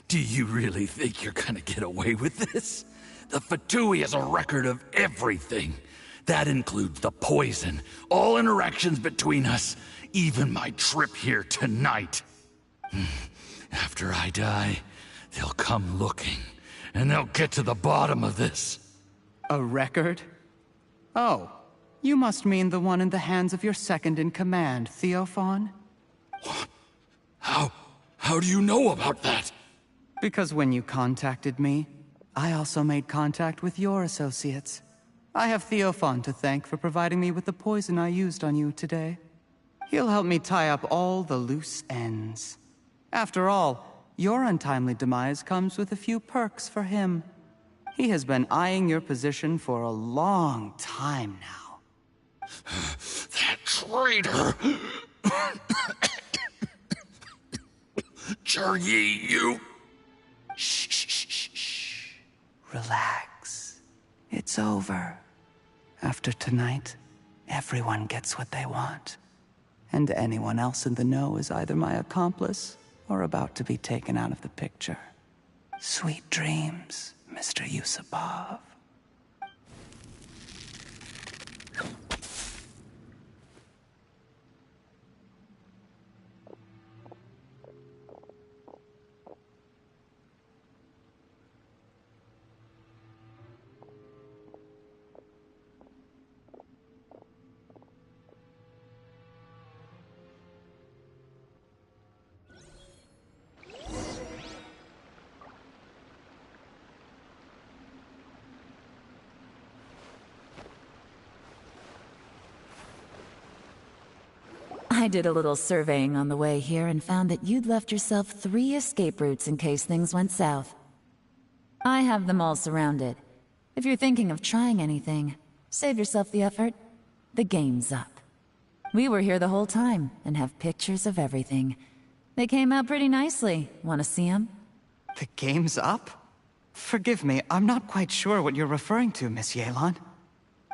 do you really think you're gonna get away with this? The Fatui has a record of everything. That includes the poison, all interactions between us, even my trip here tonight. After I die, they'll come looking, and they'll get to the bottom of this. A record? Oh, you must mean the one in the hands of your second-in-command, Theophan? How do you know about that? Because when you contacted me, I also made contact with your associates. I have Theophan to thank for providing me with the poison I used on you today. He'll help me tie up all the loose ends. After all, your untimely demise comes with a few perks for him. He has been eyeing your position for a long time now. That traitor! Cherry, you... Shh. Relax. It's over. After tonight, everyone gets what they want. And anyone else in the know is either my accomplice or about to be taken out of the picture. Sweet dreams, Mr. Yusupov. I did a little surveying on the way here and found that you'd left yourself 3 escape routes in case things went south. I have them all surrounded. If you're thinking of trying anything, save yourself the effort. The game's up. We were here the whole time and have pictures of everything. They came out pretty nicely. Want to see them? The game's up? Forgive me, I'm not quite sure what you're referring to, Miss Yelan.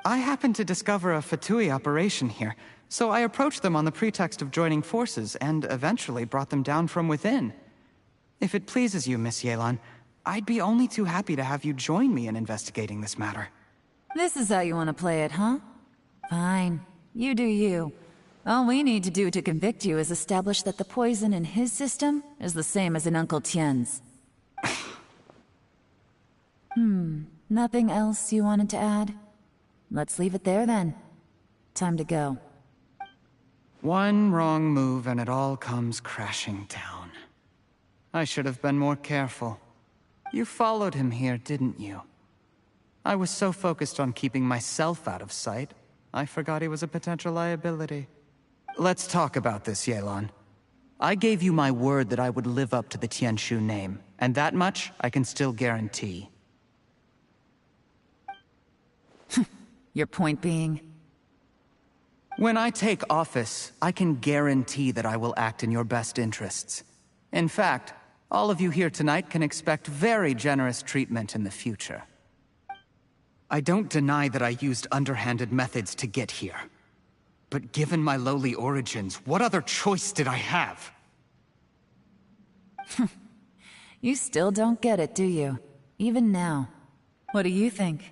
I happened to discover a Fatui operation here, so I approached them on the pretext of joining forces and eventually brought them down from within. If it pleases you, Miss Yelan, I'd be only too happy to have you join me in investigating this matter. This is how you want to play it, huh? Fine. You do you. All we need to do to convict you is establish that the poison in his system is the same as in Uncle Tien's. Nothing else you wanted to add? Let's leave it there then. Time to go. One wrong move and it all comes crashing down. I should have been more careful. You followed him here, didn't you? I was so focused on keeping myself out of sight, I forgot he was a potential liability. Let's talk about this, Yelan. I gave you my word that I would live up to the Tianshu name, and that much I can still guarantee. Your point being? When I take office, I can guarantee that I will act in your best interests. In fact, all of you here tonight can expect very generous treatment in the future. I don't deny that I used underhanded methods to get here. But given my lowly origins, what other choice did I have? You still don't get it, do you? Even now. What do you think?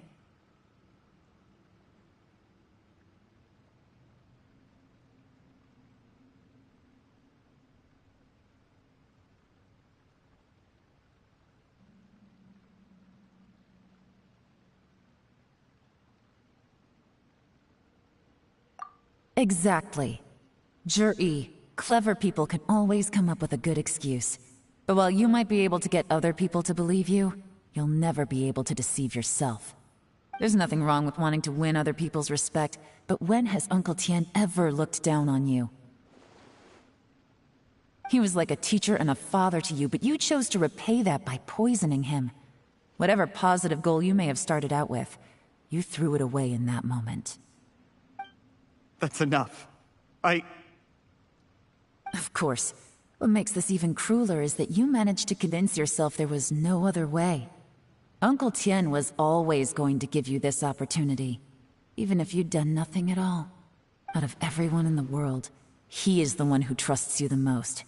Exactly. Jur-E, clever people can always come up with a good excuse. But while you might be able to get other people to believe you, you'll never be able to deceive yourself. There's nothing wrong with wanting to win other people's respect, but when has Uncle Tian ever looked down on you? He was like a teacher and a father to you, but you chose to repay that by poisoning him. Whatever positive goal you may have started out with, you threw it away in that moment. That's enough. Of course. What makes this even crueler is that you managed to convince yourself there was no other way. Uncle Tian was always going to give you this opportunity, even if you'd done nothing at all. Out of everyone in the world, he is the one who trusts you the most.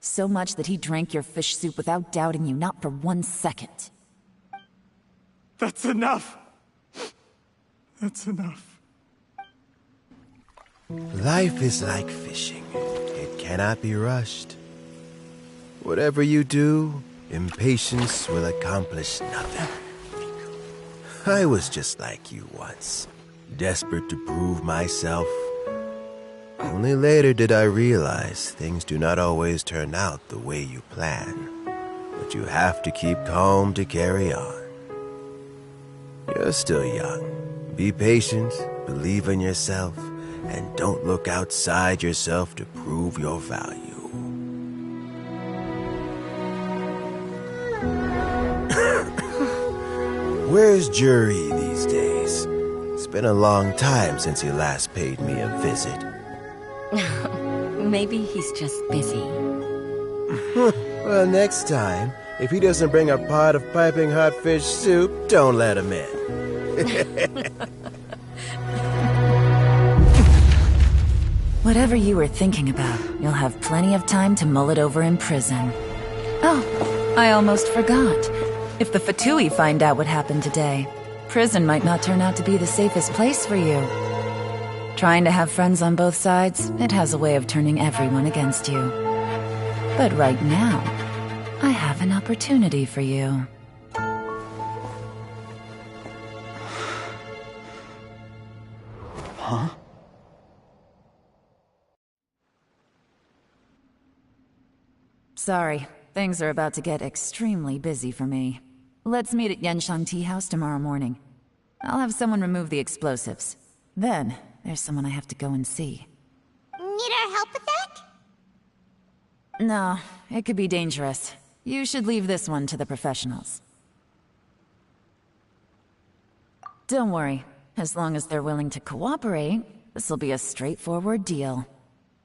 So much that he drank your fish soup without doubting you, not for 1 second. That's enough! That's enough. Life is like fishing. It cannot be rushed. Whatever you do, impatience will accomplish nothing. I was just like you once, desperate to prove myself. Only later did I realize things do not always turn out the way you plan. But you have to keep calm to carry on. You're still young. Be patient, believe in yourself, and don't look outside yourself to prove your value. Where's Jur-E these days? It's been a long time since he last paid me a visit. Maybe he's just busy. Well, next time, if he doesn't bring a pot of piping hot fish soup, don't let him in. Whatever you were thinking about, you'll have plenty of time to mull it over in prison. Oh, I almost forgot. If the Fatui find out what happened today, prison might not turn out to be the safest place for you. Trying to have friends on both sides, it has a way of turning everyone against you. But right now, I have an opportunity for you. Huh? Sorry, things are about to get extremely busy for me. Let's meet at Yenshang Tea House tomorrow morning. I'll have someone remove the explosives. Then, there's someone I have to go and see. Need our help with that? No, it could be dangerous. You should leave this one to the professionals. Don't worry. As long as they're willing to cooperate, this'll be a straightforward deal.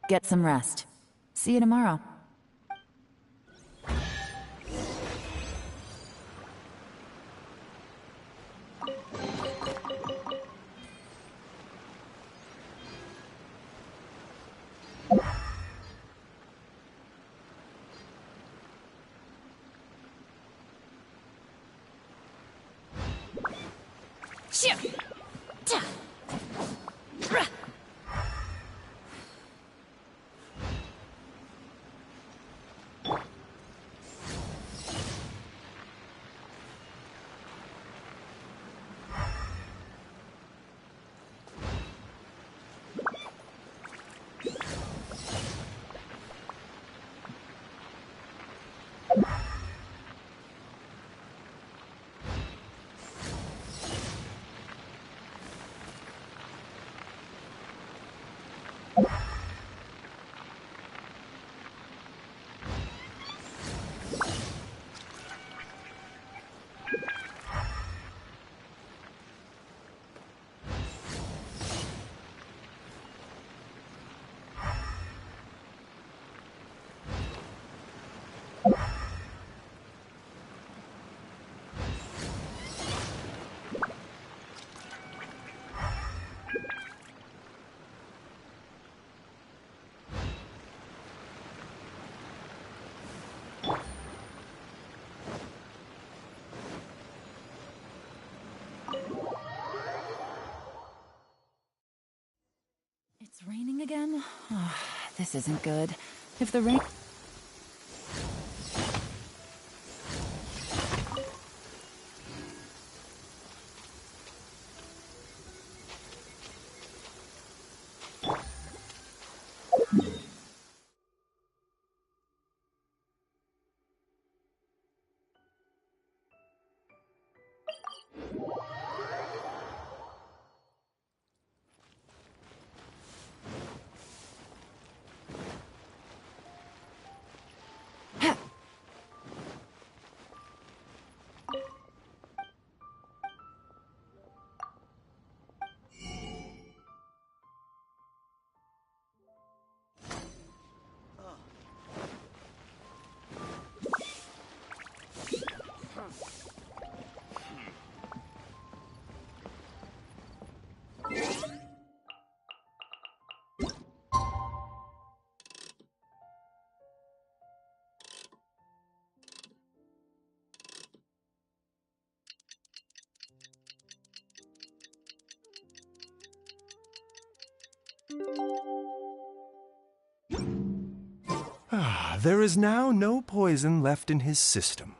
Get some rest. See you tomorrow. again? Oh, this isn't good. If the rain... There is now no poison left in his system,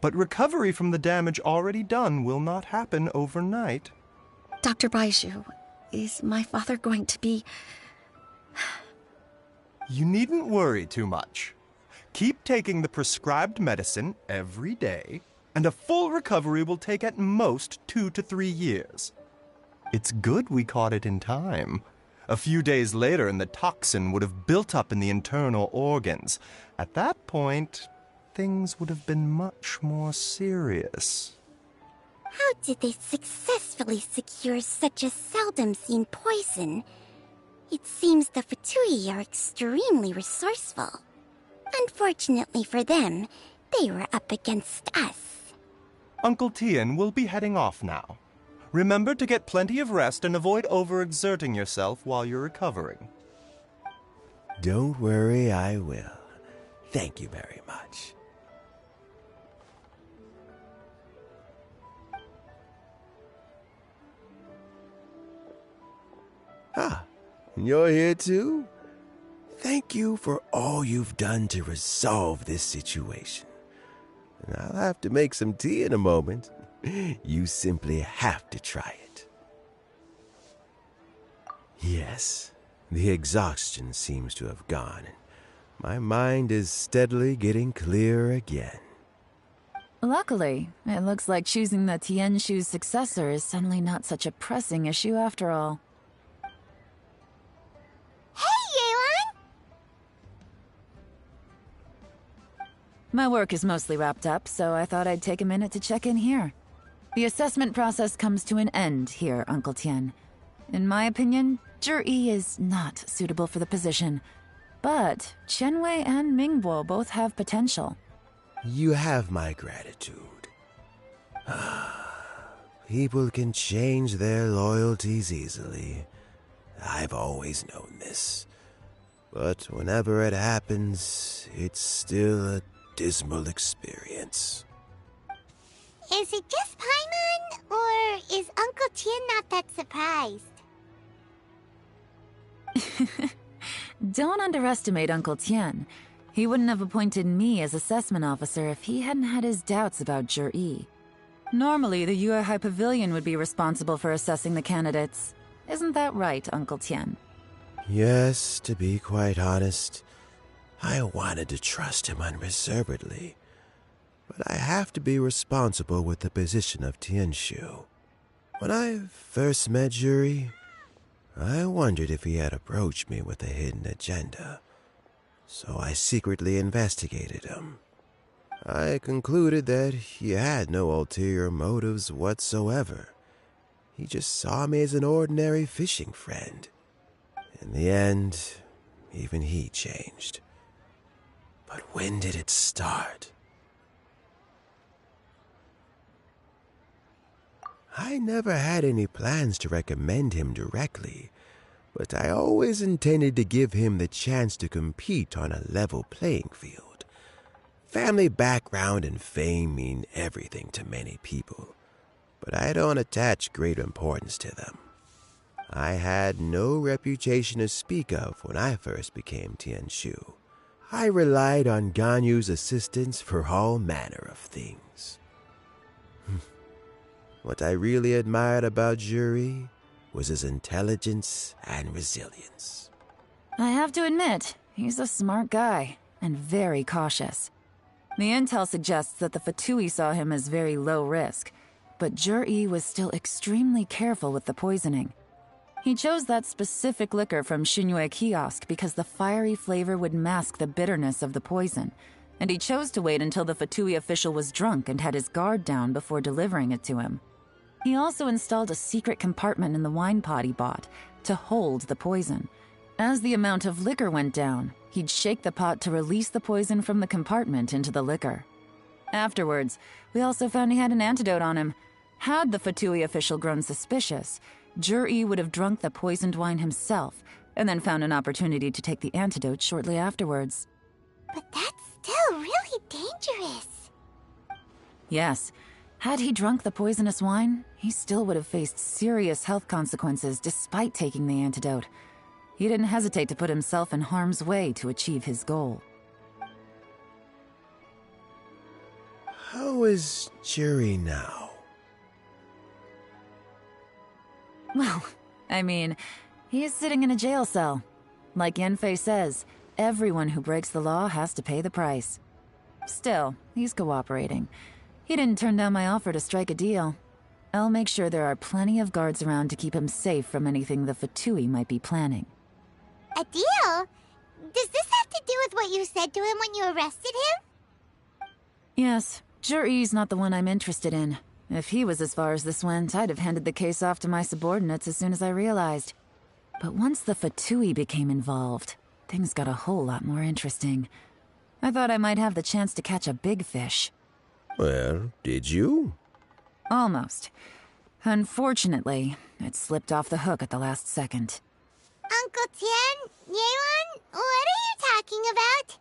but recovery from the damage already done will not happen overnight. Dr. Baiju, is my father going to be... You needn't worry too much. Keep taking the prescribed medicine every day, and a full recovery will take at most 2 to 3 years. It's good we caught it in time. A few days later, and the toxin would have built up in the internal organs. At that point, things would have been much more serious. How did they successfully secure such a seldom-seen poison? It seems the Fatui are extremely resourceful. Unfortunately for them, they were up against us. Uncle Tien will be heading off now. Remember to get plenty of rest and avoid overexerting yourself while you're recovering. Don't worry, I will. Thank you very much. Ah, you're here too? Thank you for all you've done to resolve this situation. And I'll have to make some tea in a moment. You simply have to try it. Yes, the exhaustion seems to have gone, and my mind is steadily getting clearer again. Luckily, it looks like choosing the Tianshu's successor is suddenly not such a pressing issue after all. Hey, Yelan! My work is mostly wrapped up, so I thought I'd take a minute to check in here. The assessment process comes to an end here, Uncle Tien. In my opinion, Zhi is not suitable for the position, but Qianwei and Mingbo both have potential. You have my gratitude. People can change their loyalties easily. I've always known this. But whenever it happens, it's still a dismal experience. Is it just Paimon, or is Uncle Tien not that surprised? Don't underestimate Uncle Tien. He wouldn't have appointed me as assessment officer if he hadn't had his doubts about Zhi. Normally, the Yuehai Pavilion would be responsible for assessing the candidates. Isn't that right, Uncle Tien? Yes, to be quite honest, I wanted to trust him unreservedly. But I have to be responsible with the position of Tianshu. When I first met Zhi, I wondered if he had approached me with a hidden agenda. So I secretly investigated him. I concluded that he had no ulterior motives whatsoever. He just saw me as an ordinary fishing friend. In the end, even he changed. But when did it start? I never had any plans to recommend him directly, but I always intended to give him the chance to compete on a level playing field. Family background and fame mean everything to many people, but I don't attach great importance to them. I had no reputation to speak of when I first became Tianshu. I relied on Ganyu's assistance for all manner of things. What I really admired about Juri was his intelligence and resilience. I have to admit, he's a smart guy, and very cautious. The intel suggests that the Fatui saw him as very low risk, but Juri was still extremely careful with the poisoning. He chose that specific liquor from Xinyue kiosk because the fiery flavor would mask the bitterness of the poison, and he chose to wait until the Fatui official was drunk and had his guard down before delivering it to him. He also installed a secret compartment in the wine pot he bought to hold the poison. As the amount of liquor went down, he'd shake the pot to release the poison from the compartment into the liquor. Afterwards, we also found he had an antidote on him. Had the Fatui official grown suspicious, Juri would have drunk the poisoned wine himself, and then found an opportunity to take the antidote shortly afterwards. But that's still really dangerous. Yes, had he drunk the poisonous wine, he still would have faced serious health consequences despite taking the antidote. He didn't hesitate to put himself in harm's way to achieve his goal. How is Juri now? Well, I mean, he's sitting in a jail cell. Like Yanfei says, everyone who breaks the law has to pay the price. Still, he's cooperating. He didn't turn down my offer to strike a deal. I'll make sure there are plenty of guards around to keep him safe from anything the Fatui might be planning. A deal? Does this have to do with what you said to him when you arrested him? Yes, Juri's not the one I'm interested in. If he was as far as this went, I'd have handed the case off to my subordinates as soon as I realized. But once the Fatui became involved, things got a whole lot more interesting. I thought I might have the chance to catch a big fish. Well, did you? Almost. Unfortunately, it slipped off the hook at the last second. Uncle Tian, Yelan, what are you talking about?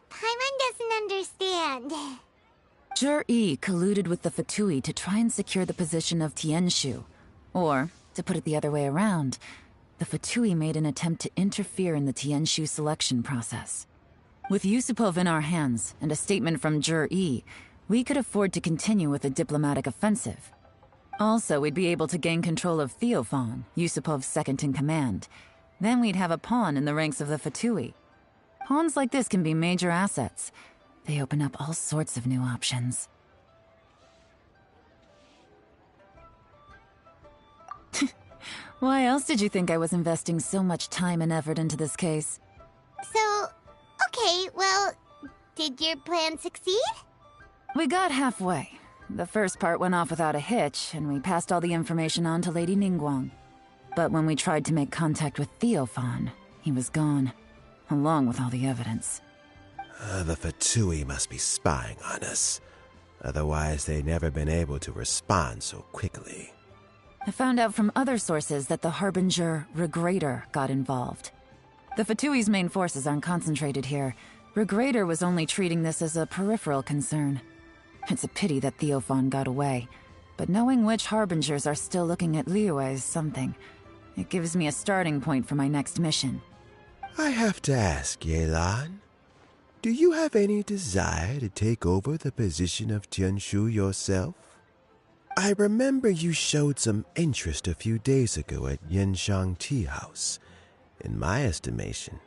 Paimon doesn't understand. Jur-E colluded with the Fatui to try and secure the position of Tianshu. Or, to put it the other way around, the Fatui made an attempt to interfere in the Tianshu selection process. With Yusupov in our hands and a statement from Jur-E, we could afford to continue with a diplomatic offensive. Also, we'd be able to gain control of Theophan, Yusupov's second-in-command. Then we'd have a pawn in the ranks of the Fatui. Pawns like this can be major assets. They open up all sorts of new options. Why else did you think I was investing so much time and effort into this case? So, okay, well, did your plan succeed? We got halfway. The first part went off without a hitch, and we passed all the information on to Lady Ningguang. But when we tried to make contact with Theophan, he was gone, along with all the evidence. The Fatui must be spying on us. Otherwise, they'd never been able to respond so quickly. I found out from other sources that the Harbinger, Regrator, got involved. The Fatui's main forces aren't concentrated here. Regrator was only treating this as a peripheral concern. It's a pity that Theophan got away. But knowing which Harbingers are still looking at Liyue is something. It gives me a starting point for my next mission. I have to ask, Yelan, do you have any desire to take over the position of Tianshu yourself? I remember you showed some interest a few days ago at Yenshang Tea House. In my estimation,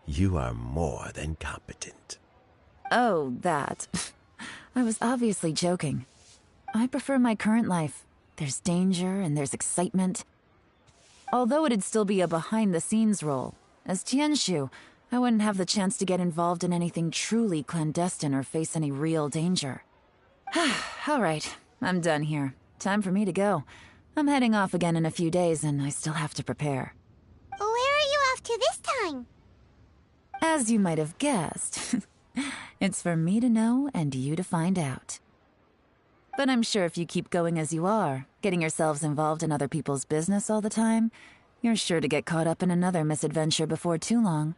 you are more than competent. Oh, that. I was obviously joking. I prefer my current life. There's danger and there's excitement. Although it'd still be a behind-the-scenes role, as Tianshu, I wouldn't have the chance to get involved in anything truly clandestine or face any real danger. All right, I'm done here. Time for me to go. I'm heading off again in a few days, and I still have to prepare. Where are you off to this time? As you might have guessed, it's for me to know and you to find out. But I'm sure if you keep going as you are, getting yourselves involved in other people's business all the time, you're sure to get caught up in another misadventure before too long.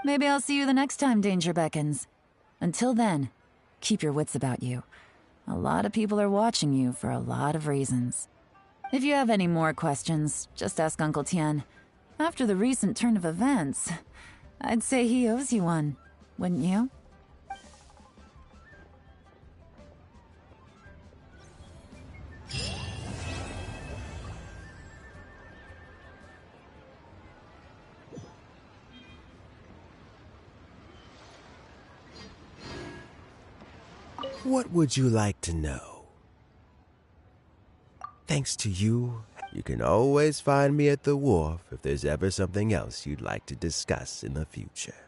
Maybe I'll see you the next time danger beckons. Until then, keep your wits about you. A lot of people are watching you for a lot of reasons. If you have any more questions, just ask Uncle Tian. After the recent turn of events, I'd say he owes you one, wouldn't you? What would you like to know? Thanks to you, you can always find me at the wharf if there's ever something else you'd like to discuss in the future.